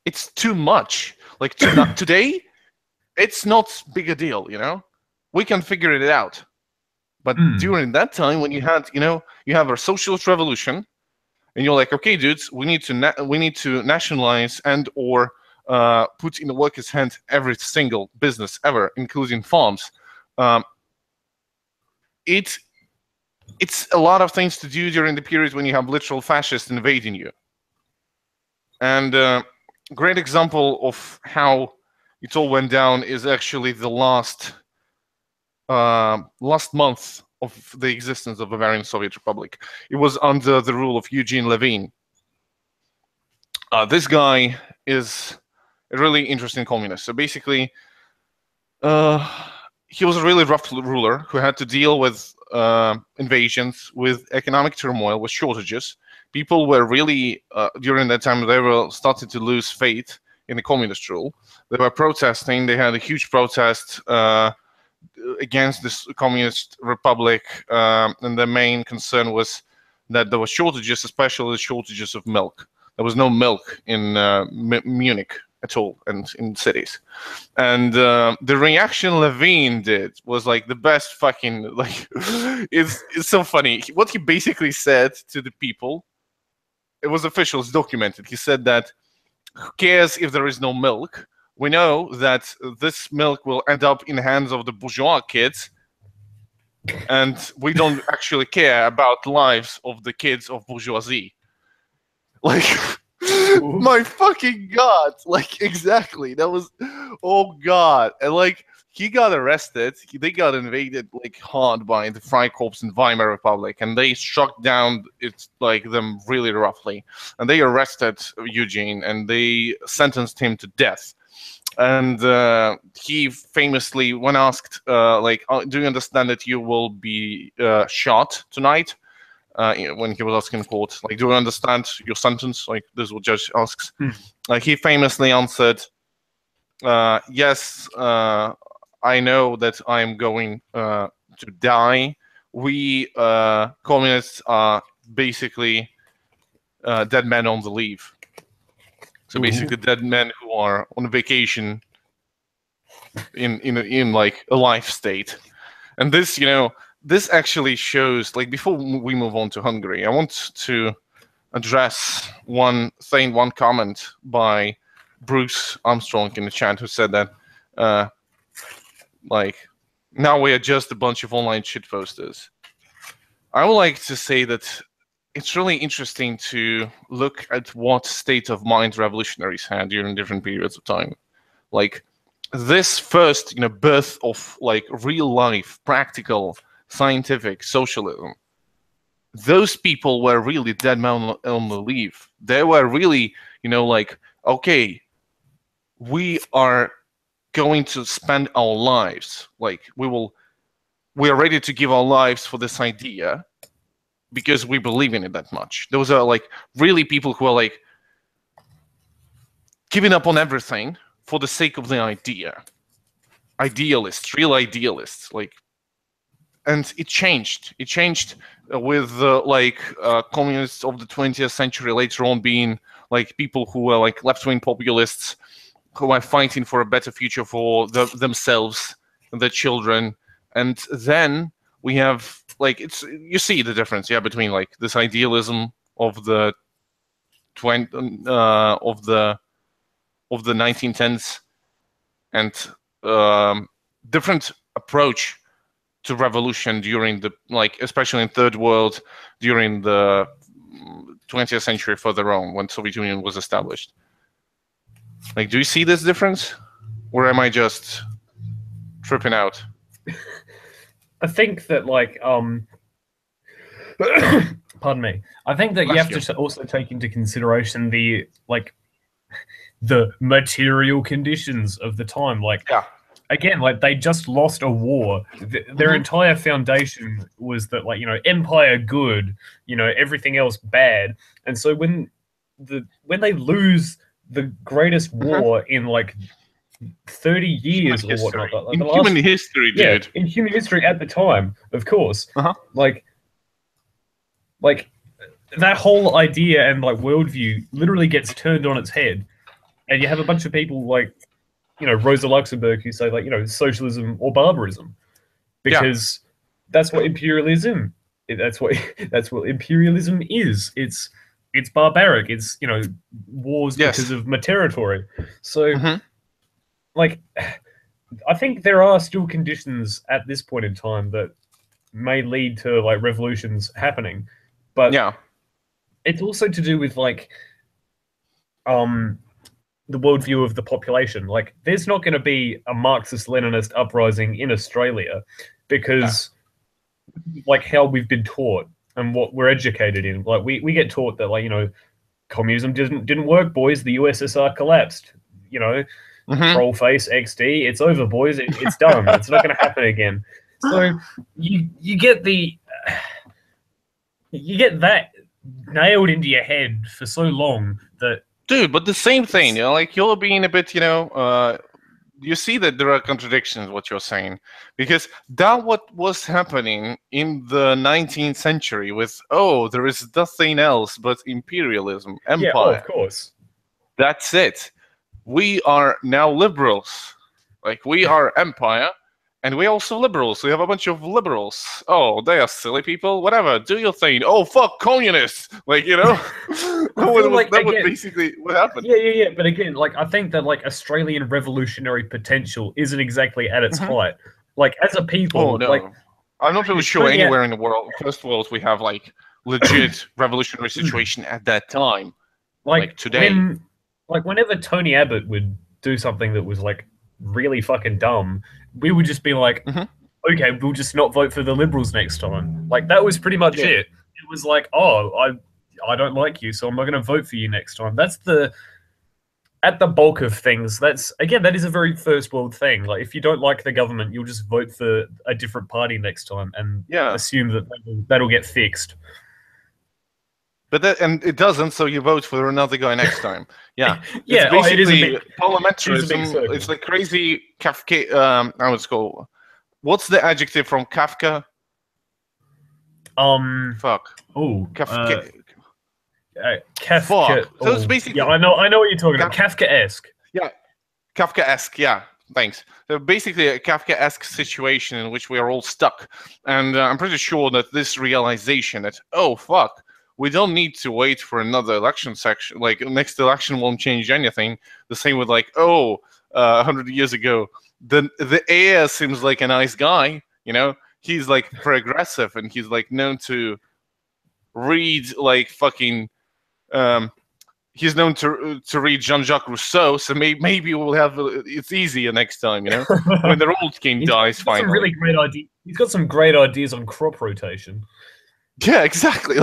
It's too much. Like today, it's not big a deal, you know? We can figure it out. But during that time, when you had, you know, you have a socialist revolution, and you're like, okay, dudes, we need to nationalize and or put in the workers' hand every single business ever, including farms. It's a lot of things to do during the period when you have literal fascists invading you. And great example of how it all went down is actually the last month of the existence of Bavarian Soviet Republic. It was under the rule of Eugene Levin. This guy is a really interesting communist. So basically, he was a really rough ruler who had to deal with invasions, with economic turmoil, with shortages. People were really, during that time, they were starting to lose faith in the communist rule. They were protesting. They had a huge protest against this communist republic, and the main concern was that there were shortages, especially shortages of milk. There was no milk in Munich at all, and in cities. And the reaction Levine did was like the best fucking, like, it's so funny. What he basically said to the people, it was official, it's documented. He said that, who cares if there is no milk? We know that this milk will end up in the hands of the bourgeois kids, and we don't actually care about the lives of the kids of bourgeoisie. Like, my fucking God. Like, exactly. That was, oh God. And like, he got arrested. They got invaded like hard by the Freikorps in Weimar Republic, and they struck down them really roughly. And they arrested Eugene, and they sentenced him to death. And he famously, when asked, do you understand that you will be shot tonight? When he was asking in court, like, do you understand your sentence? Like, this is what judge asks. He famously answered, yes, I know that I'm going to die. We communists are basically dead men on the leave. So basically, dead men who are on vacation in like a life state. And this, you know, this actually shows, like, before we move on to Hungary, I want to address one thing, one comment by Bruce Armstrong in the chat, who said that, like, now we are just a bunch of online shitposters. I would like to say that it's really interesting to look at what state of mind revolutionaries had during different periods of time. Like, this first, you know, birth of like real life, practical, scientific socialism. Those people were really dead men on the leave. They were really, you know, like, okay, we are going to spend our lives, like, we are ready to give our lives for this idea because we believe in it that much. Those are like really people who are like giving up on everything for the sake of the idea. idealists, real idealists, like, and it changed. It changed with communists of the 20th century later on being like people who were like left-wing populists who are fighting for a better future for themselves and their children. And then we have like you see the difference, yeah, between like this idealism of the of the 1910s and different approach to revolution during the especially in third world during the 20th century further on when Soviet Union was established. Like, do you see this difference, or am I just tripping out? I think that pardon me. I think that you have to also take into consideration the material conditions of the time. Again, they just lost a war. Their entire foundation was that, empire good, everything else bad. And so when they lose the greatest war in 30 years or whatnot, in human history, dude. Yeah, in human history at the time, of course. That whole idea and worldview literally gets turned on its head, and you have a bunch of people Rosa Luxemburg who say socialism or barbarism, because that's what imperialism. That's what imperialism is. It's barbaric. It's wars because of my territory. So I think there are still conditions at this point in time that may lead to revolutions happening, but it's also to do with the worldview of the population. There's not going to be a Marxist-Leninist uprising in Australia because how we've been taught and what we're educated in. We get taught that communism didn't work, boys. The USSR collapsed. Troll face XD. It's over, boys. It's done. It's not going to happen again. So you get that nailed into your head for so long that. Dude, but the same thing, you're being a bit, you see that there are contradictions what you're saying, because that what was happening in the 19th century with there is nothing else but imperialism, empire. Yeah, of course. That's it. We are now liberals. We are empire, and we're also liberals. We have a bunch of liberals. Oh, they are silly people. Whatever, do your thing. Oh, fuck, communists. That was basically what happened. Yeah. But again, I think that Australian revolutionary potential isn't exactly at its height. As a people, oh, no. I'm not really sure anywhere in the world, first world, we have legit revolutionary situation at that time. Today. Whenever Tony Abbott would do something that was really fucking dumb, we would just be okay, we'll just not vote for the Liberals next time. That was pretty much it. It was I don't like you, so I'm not going to vote for you next time. That's at the bulk of things. That is a very first world thing. If you don't like the government, you'll just vote for a different party next time and assume that that'll get fixed. But it doesn't, so you vote for another guy next time. Yeah. Yeah, it is a parliamentarism. It's like crazy Kafka. How it's called? What's the adjective from Kafka? Fuck. Oh. Kafka. Kafka. Fuck. So it's basically. Yeah, I know what you're talking about. Kafka-esque. Yeah. Kafka-esque. Yeah. Thanks. So basically, a Kafka-esque situation in which we are all stuck, and I'm pretty sure that this realization that fuck. We don't need to wait for another election section. Next election won't change anything. The same with 100 years ago, the heir seems like a nice guy. He's progressive, and he's known to read fucking. He's known to read Jean-Jacques Rousseau. So maybe we'll have it's easier next time. When the old king dies, finally. Some really great ideas. He's got some great ideas on crop rotation. Yeah, exactly.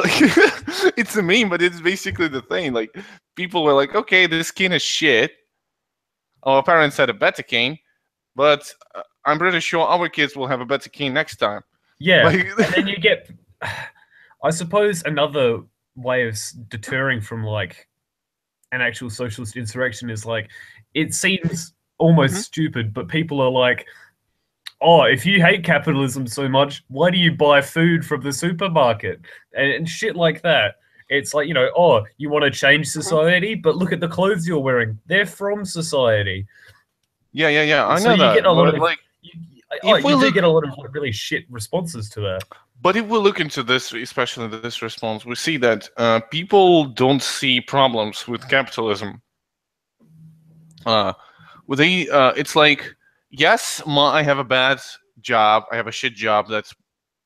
It's a meme, but it's basically the thing. People were okay, this king is shit. Our parents had a better king, but I'm pretty sure our kids will have a better king next time. Yeah, and then you get, I suppose, another way of deterring from an actual socialist insurrection is it seems almost stupid, but people are oh, if you hate capitalism so much, why do you buy food from the supermarket? And shit like that. It's like, oh, you want to change society, but look at the clothes you're wearing. They're from society. Yeah. I So know you that. get a lot But of like, you do get a lot of like, really shit responses to that. but if we look into this, especially this response, we see that people don't see problems with capitalism. It's like, yes, I have a bad job. I have a shit job that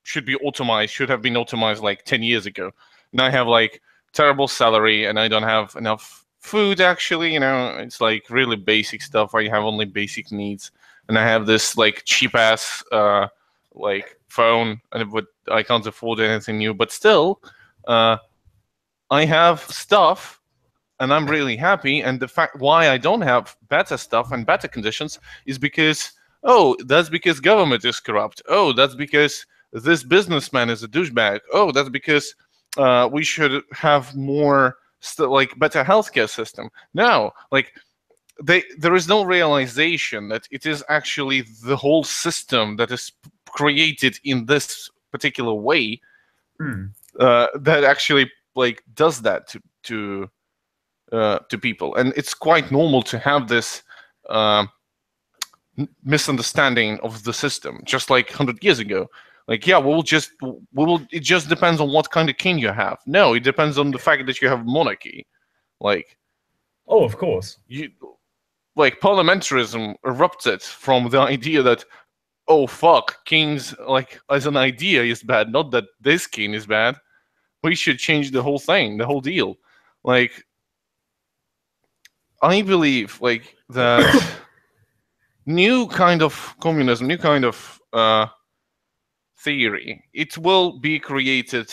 should have been automized like 10 years ago. And I have like terrible salary and I don't have enough food actually, it's like really basic stuff. I have only basic needs. And I have this like cheap ass like phone and I can't afford anything new, but still I have stuff and I'm really happy. And the fact why I don't have better stuff and better conditions is because, that's because government is corrupt. That's because this businessman is a douchebag. That's because we should have more better healthcare system. No, like there is no realization that it is actually the whole system that is created in this particular way that actually like does that to people, and it's quite normal to have this misunderstanding of the system, just like 100 years ago. Like, yeah, it just depends on what kind of king you have. No, it depends on the fact that you have monarchy. Like, oh, of course. Like, parliamentarism erupted from the idea that, oh, fuck, kings, like, as an idea is bad, not that this king is bad. We should change the whole thing, the whole deal. Like, I believe, like, that new kind of communism, new kind of theory, it will be created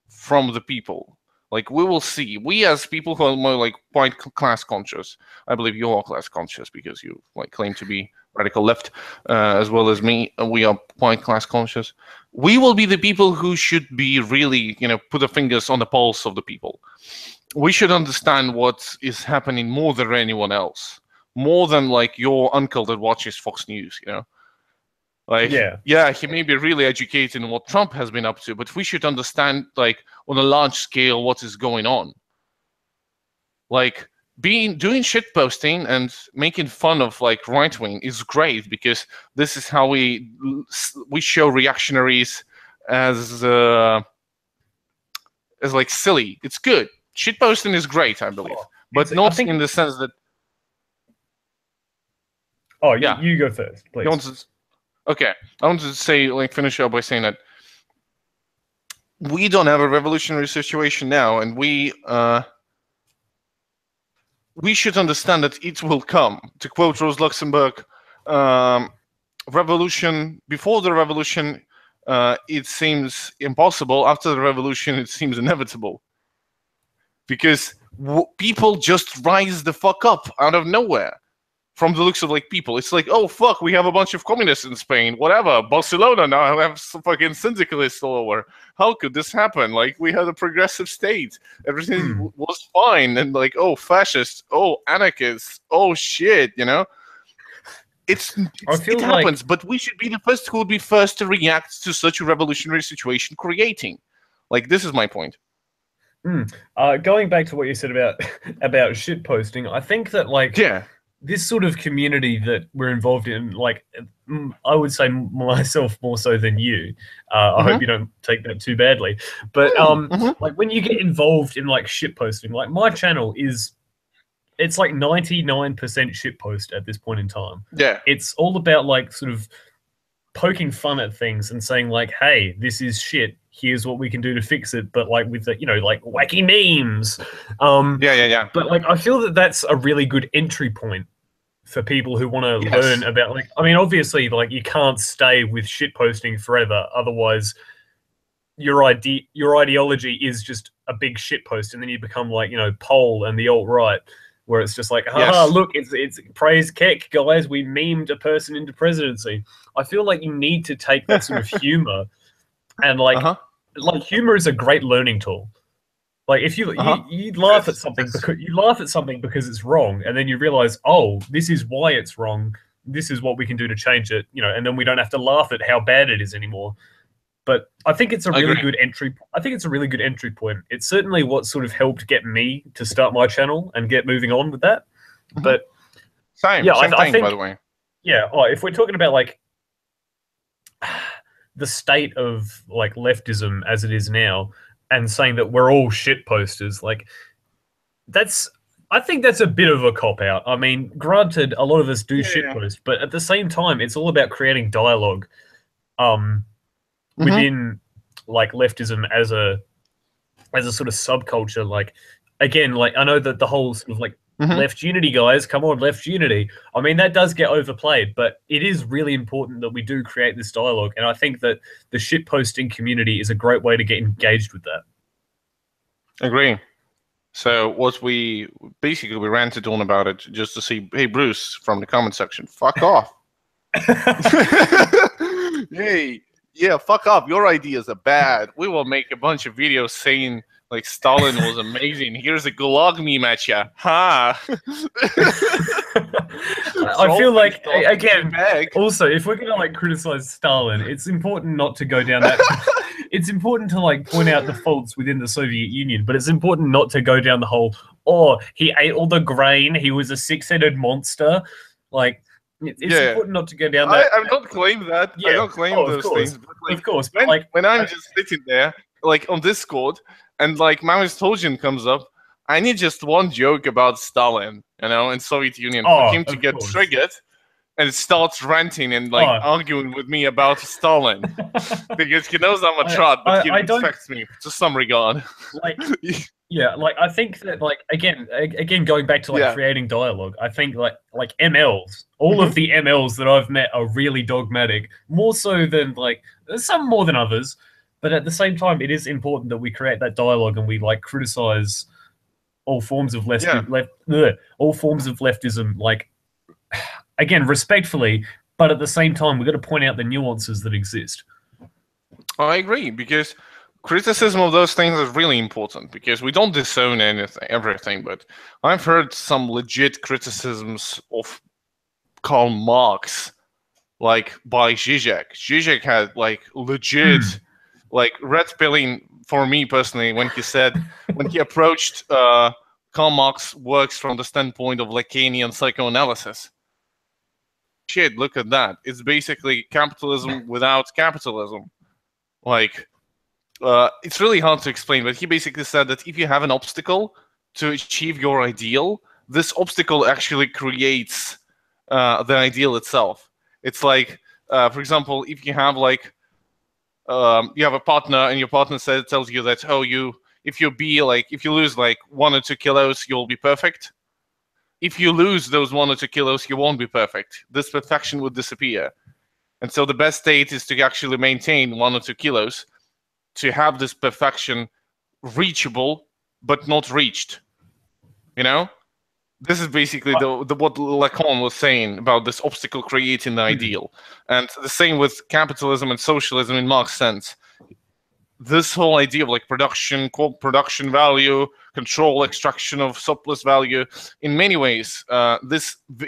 from the people. Like, we will see. We as people who are more like quite class conscious, I believe you are class conscious because you like claim to be radical left, as well as me. We are quite class conscious. We will be the people who should be really, put our fingers on the pulse of the people. We should understand what is happening more than anyone else, more than like your uncle that watches Fox News, Like, yeah, he may be really educated in what Trump has been up to, but we should understand, like, on a large scale, what is going on. Like, doing shit posting and making fun of like right wing is great because this is how we show reactionaries as like silly. It's good. Shit posting is great, I believe, but not in the sense that. Oh, yeah, you go first, please. Okay, I want to say, like, finish up by saying that we don't have a revolutionary situation now, and we should understand that it will come. To quote Rosa Luxemburg, revolution before the revolution, it seems impossible. After the revolution, it seems inevitable, because people just rise the fuck up out of nowhere. From the looks of like people, it's like, oh fuck, we have a bunch of communists in Spain. Whatever, Barcelona now have some fucking syndicalists all over. How could this happen? Like, we had a progressive state, everything was fine, and like, oh, fascists, oh, anarchists, oh shit, it happens. But we should be the first who would be first to react to such a revolutionary situation creating. Like, this is my point. Going back to what you said about shit posting, I think that this sort of community that we're involved in, like, I would say myself more so than you. I hope you don't take that too badly. But like, when you get involved in like shit posting, like my channel it's like 99% shit post at this point in time. Yeah, it's all about like sort of poking fun at things and saying like, hey, this is shit. Here's what we can do to fix it, but like with the, like wacky memes. Yeah. But like, I feel that that's a really good entry point for people who want to learn about, like, I mean, obviously, like, you can't stay with shit posting forever. Otherwise, your ideology is just a big shit post, and then you become like, Pole and the alt-right, where it's just like, look, it's praise Keck, guys. We memed a person into presidency. I feel like you need to take that sort of humor and like humor is a great learning tool. Like, if you laugh at something because it's wrong, and then you realize, oh, this is why it's wrong. this is what we can do to change it, and then we don't have to laugh at how bad it is anymore. But I think it's a really good entry. I think it's a really good entry point. It's certainly what sort of helped get me to start my channel and get moving on with that. But same thing, by the way. Yeah. Oh, if we're talking about like the state of like leftism as it is now, and saying that we're all shit posters, like I think that's a bit of a cop out. I mean, granted, a lot of us do shit post, but at the same time, it's all about creating dialogue. Within like leftism as a sort of subculture. Like, again, like I know that the whole sort of like left unity, guys, come on, left unity. I mean, that does get overplayed, but it is really important that we do create this dialogue. And I think that the shitposting community is a great way to get engaged with that. Agree. So what we ranted on about it just to see, hey, Bruce, from the comment section, fuck off. Hey. Yeah, fuck off. Your ideas are bad. We will make a bunch of videos saying, like, Stalin was amazing. Here's a gulag meme at ya. Ha! I feel like, again, also, if we're going to, like, criticize Stalin, it's important not to go down that... It's important to, like, point out the faults within the Soviet Union, but it's important not to go down the whole, oh, he ate all the grain, he was a six-headed monster. Like... It's important not to go down that. I don't claim that. Yeah. I don't claim those things. But like, of course. But like, when I'm just sitting there, like on Discord, and like Maoist Toljan comes up, I need just one joke about Stalin, and Soviet Union for him to get triggered and starts ranting and like arguing with me about Stalin. Because he knows I'm a trot, but he respects me to some regard. Like, yeah, like I think that like again going back to like creating dialogue, I think like MLs, all of the MLs that I've met are really dogmatic, more so than like some more than others, but at the same time it is important that we create that dialogue and we like criticize all forms of all forms of leftism, like again respectfully, but at the same time we've got to point out the nuances that exist. I agree, because criticism of those things is really important, because we don't disown everything, but I've heard some legit criticisms of Karl Marx, like by Zizek. Zizek had like legit, like red pilling for me personally when he approached Karl Marx works from the standpoint of Lacanian psychoanalysis. Shit, look at that. It's basically capitalism without capitalism. Like, it's really hard to explain, but he basically said that if you have an obstacle to achieve your ideal, this obstacle actually creates the ideal itself. It's like, for example, if you have like, you have a partner and your partner tells you that, oh, if you lose like 1 or 2 kilos, you'll be perfect. If you lose those 1 or 2 kilos, you won't be perfect. This perfection would disappear. And so the best state is to actually maintain 1 or 2 kilos, to have this perfection reachable, but not reached. This is basically what Lacan was saying about this obstacle creating the ideal. And the same with capitalism and socialism in Marx's sense. This whole idea of like production, production value, control, extraction of surplus value, in many ways,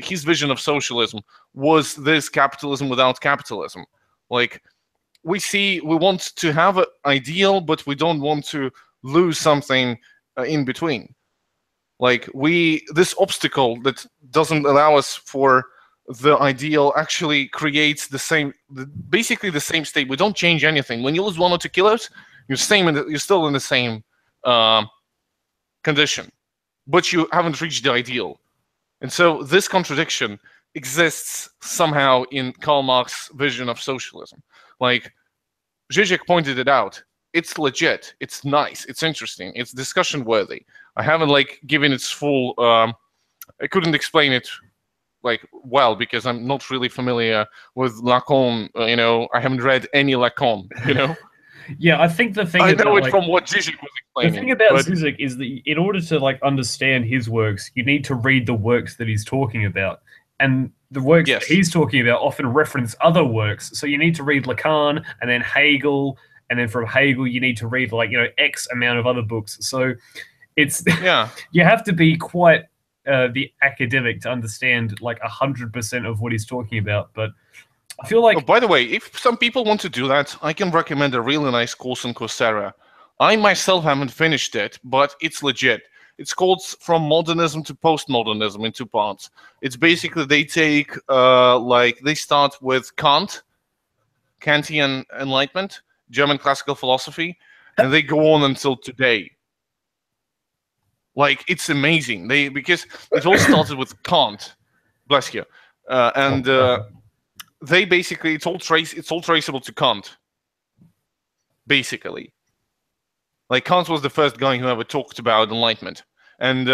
his vision of socialism was this capitalism without capitalism. Like, we want to have an ideal, but we don't want to lose something in between. Like, this obstacle that doesn't allow us for the ideal actually creates basically the same state. We don't change anything. When you lose 1 or 2 kilos, you're still in the same condition, but you haven't reached the ideal. And so this contradiction exists somehow in Karl Marx's vision of socialism. Like, Zizek pointed it out. It's legit. It's nice. It's interesting. It's discussion worthy. I haven't like given its full. I couldn't explain it like well because I'm not really familiar with Lacan. I haven't read any Lacan. Yeah, I think the thing I know it from what Zizek was explaining. The thing about Zizek is that in order to like understand his works, you need to read the works that he's talking about. And the works that he's talking about often reference other works. So you need to read Lacan and then Hegel, and then from Hegel you need to read like X amount of other books. So it's you have to be quite the academic to understand like 100% of what he's talking about, but I feel like... Oh, by the way, if some people want to do that, I can recommend a really nice course on Coursera. I myself haven't finished it, but it's legit. It's called From Modernism to Postmodernism in 2 parts. It's basically they take, they start with Kantian Enlightenment, German classical philosophy, and they go on until today. Like, it's amazing. Because it all started with Kant, bless you, and they basically it's all traceable to Kant. Basically, like Kant was the first guy who ever talked about enlightenment, and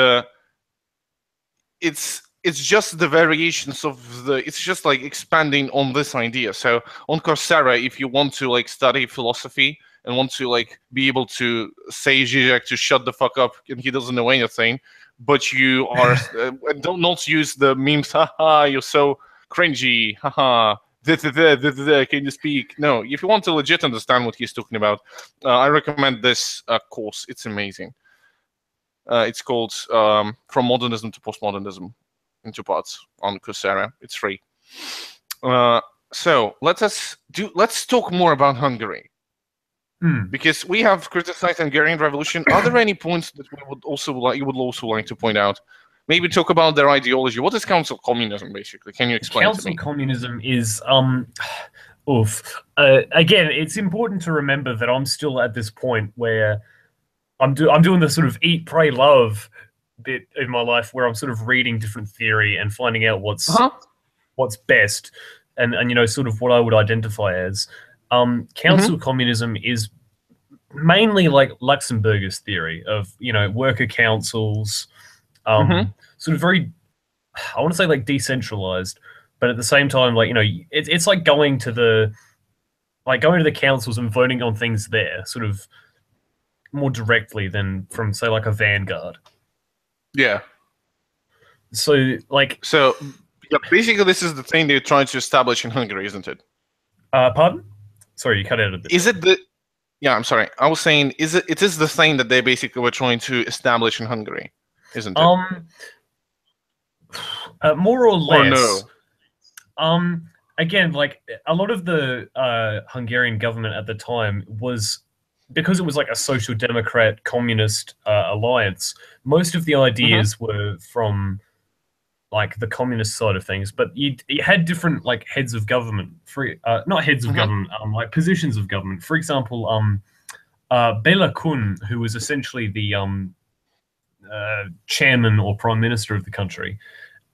it's just the variations of it's just like expanding on this idea. So on Coursera, if you want to like study philosophy and want to like be able to say Zizek to shut the fuck up and he doesn't know anything, but you are don't not use the memes, haha, you're so cringy, haha, can you speak? No, if you want to legit understand what he's talking about, I recommend this course. It's amazing. It's called From Modernism to Postmodernism in 2 parts on Coursera. It's free. So let's talk more about Hungary. Because we have criticized Hungarian revolution. Are there any points that you would also like to point out? Maybe talk about their ideology. What is council communism, basically? Can you explain to me? Council communism is, again, it's important to remember that I'm still at this point where I'm doing the sort of eat, pray, love bit in my life where I'm sort of reading different theory and finding out what's best and you know, sort of what I would identify as. Council communism is mainly like Luxemburgist theory of, you know, worker councils, sort of very, I want to say like decentralized, but at the same time, like, you know, it's like going to the councils and voting on things there, sort of more directly than from, say, like a vanguard. Yeah. So yeah, basically this is the thing they're trying to establish in Hungary, isn't it? Pardon? Sorry, you cut out a bit. Is it the... Yeah, I'm sorry. I was saying, it is the thing that they basically were trying to establish in Hungary, isn't it? More or less. Or no? Again, like a lot of the Hungarian government at the time was, because it was like a social democrat communist alliance, most of the ideas were from like the communist side of things, but you had different like heads of government, not heads of government, like positions of government. For example, Bela Kun, who was essentially the chairman or prime minister of the country.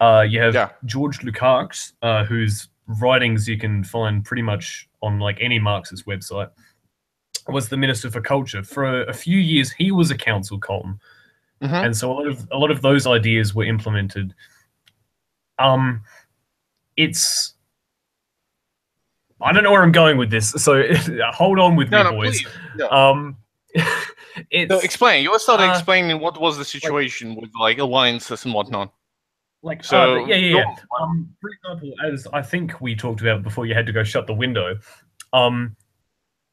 You have George Lukács, whose writings you can find pretty much on like any Marxist website, was the Minister for Culture. For a few years, he was a council com, and so a lot of those ideas were implemented. It's, I don't know where I'm going with this, so hold on with me, boys. So explain. You started explaining what was the situation with like alliances and whatnot. Like, so for example, as I think we talked about before, you had to go shut the window.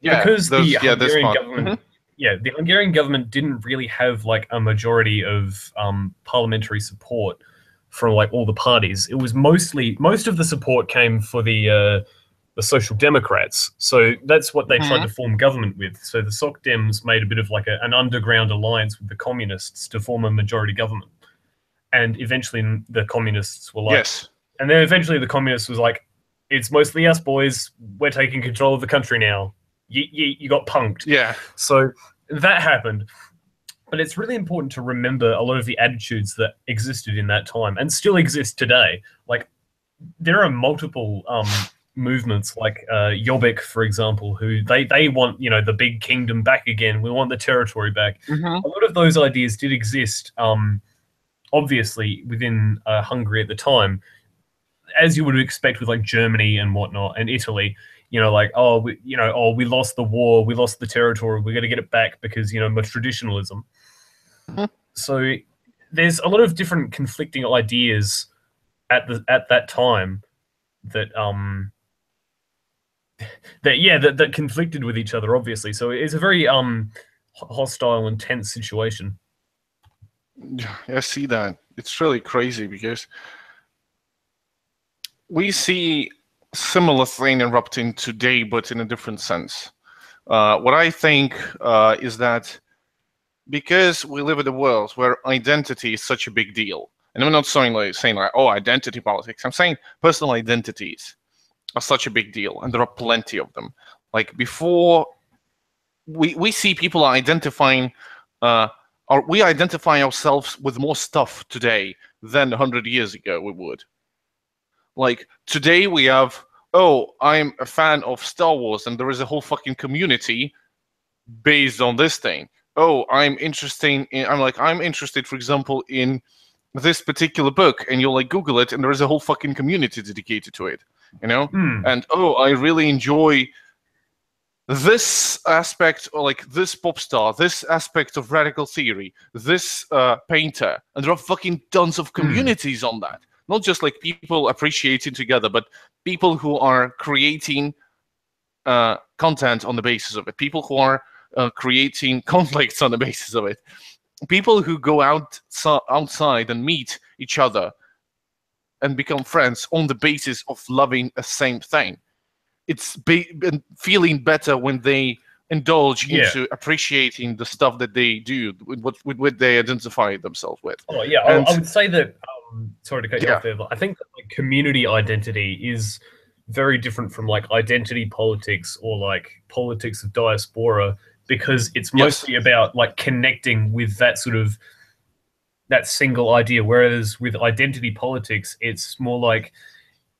Because the Hungarian government, the Hungarian government didn't really have like a majority of parliamentary support from like all the parties. It was most of the support came for the Social Democrats. So that's what they tried to form government with. So the Soc Dems made a bit of like an underground alliance with the communists to form a majority government. And eventually the communists were like, and then eventually the communists was like, it's mostly us boys. We're taking control of the country now. You got punked. Yeah. So that happened. But it's really important to remember a lot of the attitudes that existed in that time and still exist today. Like, there are multiple movements, like Jobbik, for example, who they want, you know, the big kingdom back again. We want the territory back. A lot of those ideas did exist, obviously, within Hungary at the time, as you would expect with like Germany and whatnot, and Italy. You know, like, we lost the war, we lost the territory, we're going to get it back because, you know, more traditionalism. So there's a lot of different conflicting ideas at that time that that conflicted with each other, obviously. So it's a very hostile and tense situation. I see that. It's really crazy because we see similar thing erupting today, but in a different sense. What I think is that because we live in a world where identity is such a big deal, and I'm not saying like, oh, identity politics. I'm saying personal identities are such a big deal, and there are plenty of them. Like before, we see people identifying, or we identify ourselves with more stuff today than 100 years ago we would. Like today we have, oh, I'm a fan of Star Wars, and there is a whole fucking community based on this thing. Oh, I'm interested, for example, in this particular book, and you'll like Google it, and there is a whole fucking community dedicated to it, you know? And oh, I really enjoy this aspect, or like this pop star, this aspect of radical theory, this painter, and there are fucking tons of communities on that. Not just like people appreciating together, but people who are creating content on the basis of it, people who are creating conflicts on the basis of it, people who go outside and meet each other and become friends on the basis of loving the same thing. It's feeling better when they indulge into appreciating the stuff that they do, with what they identify themselves with. Oh yeah, I would say that. Sorry to cut you off there, but I think that, like, community identity is very different from like identity politics or like politics of diaspora, because it's mostly about like connecting with that sort of that single idea. Whereas with identity politics, it's more like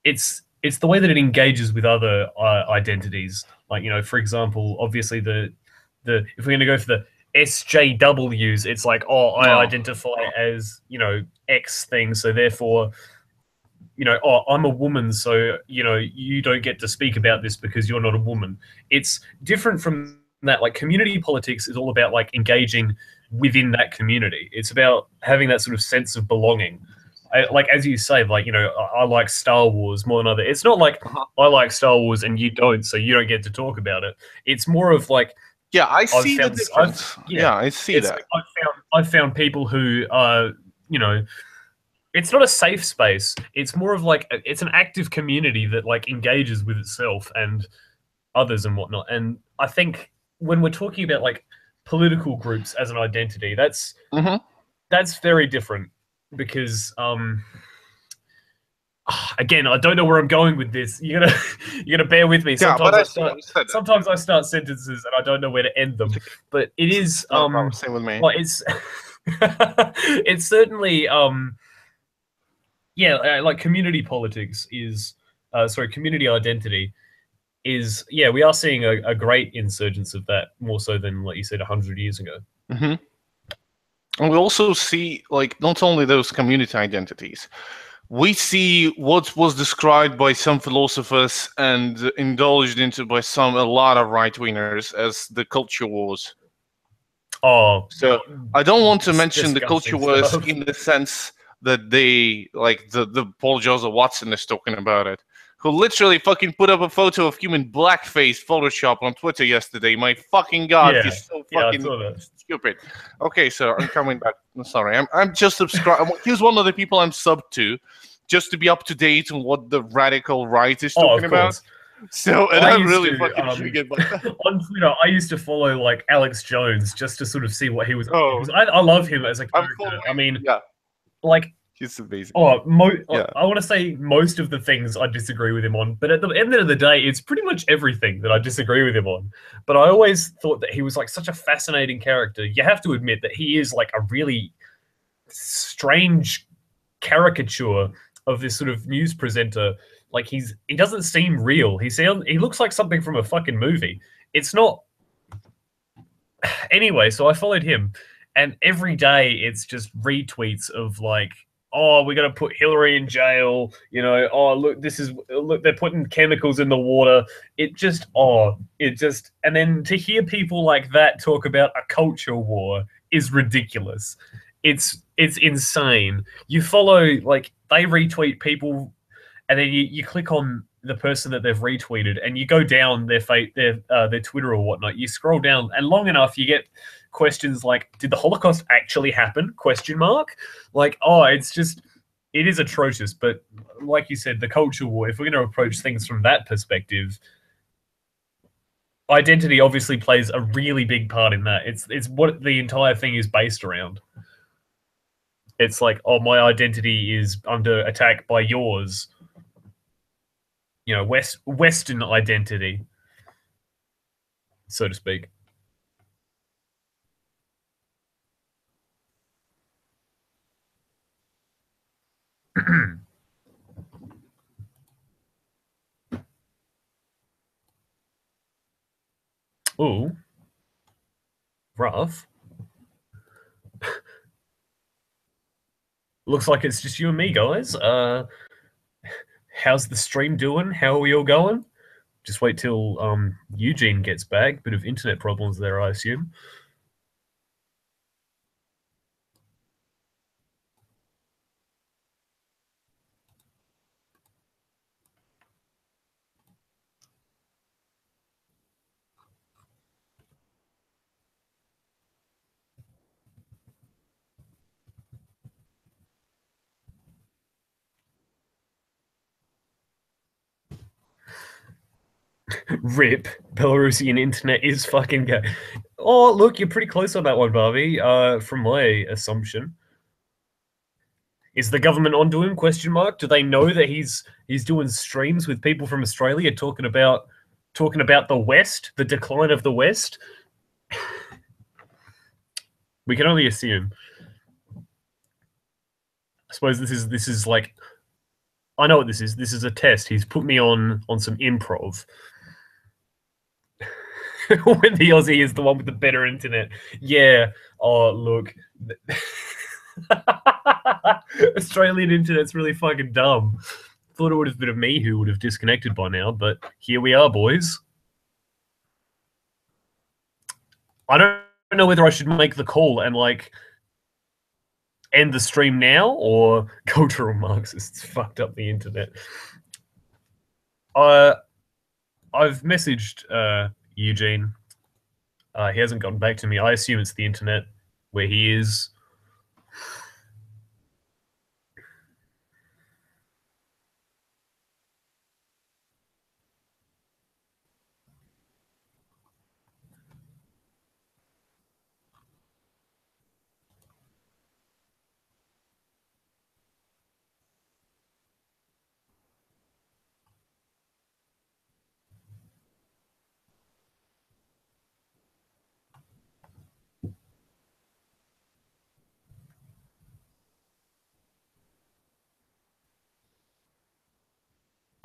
it's the way that it engages with other identities. Like, you know, for example, obviously the if we're going to go for the SJWs, it's like, oh, I identify as, you know, X thing, so therefore, you know, oh, I'm a woman, so, you know, you don't get to speak about this because you're not a woman. It's different from that. Like, community politics is all about like engaging within that community. It's about having that sort of sense of belonging. Like, as you say, like, you know, I like Star Wars more than other. It's not like I like Star Wars and you don't, so you don't get to talk about it. It's more of like, yeah, I see the difference. I see that. I've found people who are, you know, it's not a safe space. It's more of like, it's an active community that like engages with itself and others and whatnot. And I think when we're talking about like political groups as an identity, that's very different, because again, I don't know where I'm going with this. You're gonna bear with me. Sometimes I start sentences and I don't know where to end them. But it is same with me. Well, it's it's certainly like community politics is community identity is, we are seeing a great insurgence of that, more so than, like you said, 100 years ago. And we also see, like, not only those community identities, we see what was described by some philosophers and indulged into by a lot of right-wingers as the culture wars. Oh, so I don't want to mention the culture wars in the sense that they, like, the Paul Joseph Watson is talking about it, who literally fucking put up a photo of him in blackface Photoshop on Twitter yesterday. My fucking God, he's so fucking stupid. Okay, so I'm coming back. I'm sorry. I'm just subscribed. He's one of the people I'm subbed to, just to be up to date on what the radical right is talking about. So, and I'm really fucking triggered by that. On Twitter, I used to follow like Alex Jones just to sort of see what he was. I love him as a character. I mean, like, he's amazing. I want to say most of the things I disagree with him on, but at the end of the day, it's pretty much everything that I disagree with him on. But I always thought that he was like such a fascinating character. You have to admit that he is like a really strange caricature of this sort of news presenter. Like, he doesn't seem real. He looks like something from a fucking movie. It's not. Anyway, so I followed him, and every day it's just retweets of like, oh, we're going to put Hillary in jail. You know, oh, look, they're putting chemicals in the water. And then to hear people like that talk about a culture war is ridiculous. It's insane. You follow, like, they retweet people, and then you click on the person that they've retweeted, and you go down their Twitter or whatnot, you scroll down, and long enough, you get questions like, "Did the Holocaust actually happen?" ? Like, oh, it is atrocious. But like you said, the culture war. If we're going to approach things from that perspective, identity obviously plays a really big part in that. It's what the entire thing is based around. It's like, oh, my identity is under attack by yours. You know, Western identity, so to speak. Ooh, rough. Looks like it's just you and me, guys. How's the stream doing? How are we all going? Just wait till Eugene gets back. Bit of internet problems there, I assume. Rip. Belarusian internet is fucking gay. Oh, look, you're pretty close on that one, Barbie. From my assumption. Is the government onto him? ? Do they know that he's doing streams with people from Australia talking about the West, the decline of the West? We can only assume. I suppose this is like, I know what this is. This is a test. He's put me on some improv. When the Aussie is the one with the better internet. Yeah. Oh, look. Australian internet's really fucking dumb. Thought it would have been me who would have disconnected by now, but here we are, boys. I don't know whether I should make the call and like end the stream now or cultural Marxists fucked up the internet. I've messaged Eugene. He hasn't gotten back to me. I assume it's the internet where he is.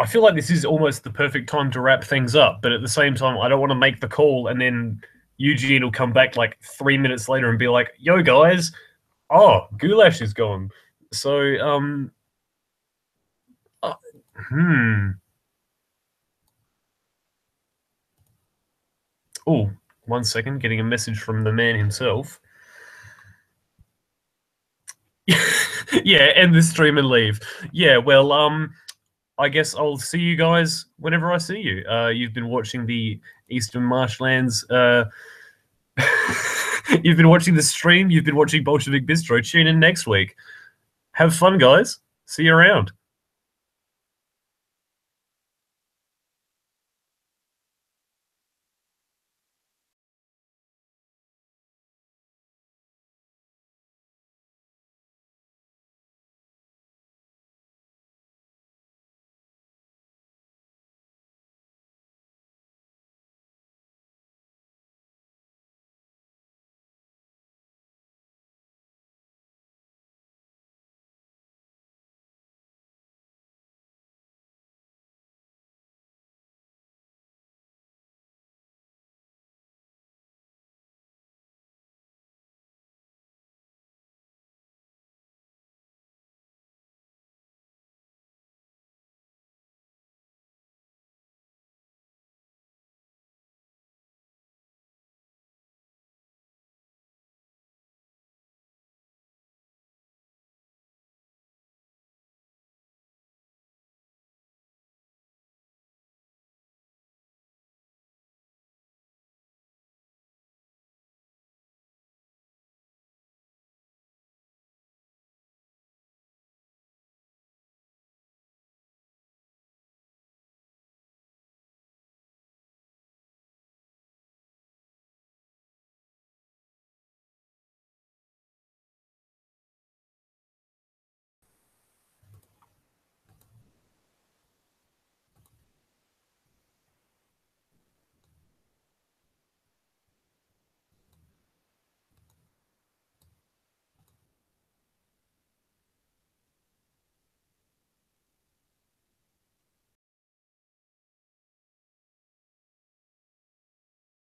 I feel like this is almost the perfect time to wrap things up, but at the same time, I don't want to make the call and then Eugene will come back like 3 minutes later and be like, "Yo, guys, oh, Goulash is gone." So, Oh, 1 second, getting a message from the man himself. Yeah, end the stream and leave. Yeah, well, I guess I'll see you guys whenever I see you. You've been watching the Eastern Marshlands. You've been watching the stream. You've been watching Bolshevik Bistro. Tune in next week. Have fun, guys. See you around.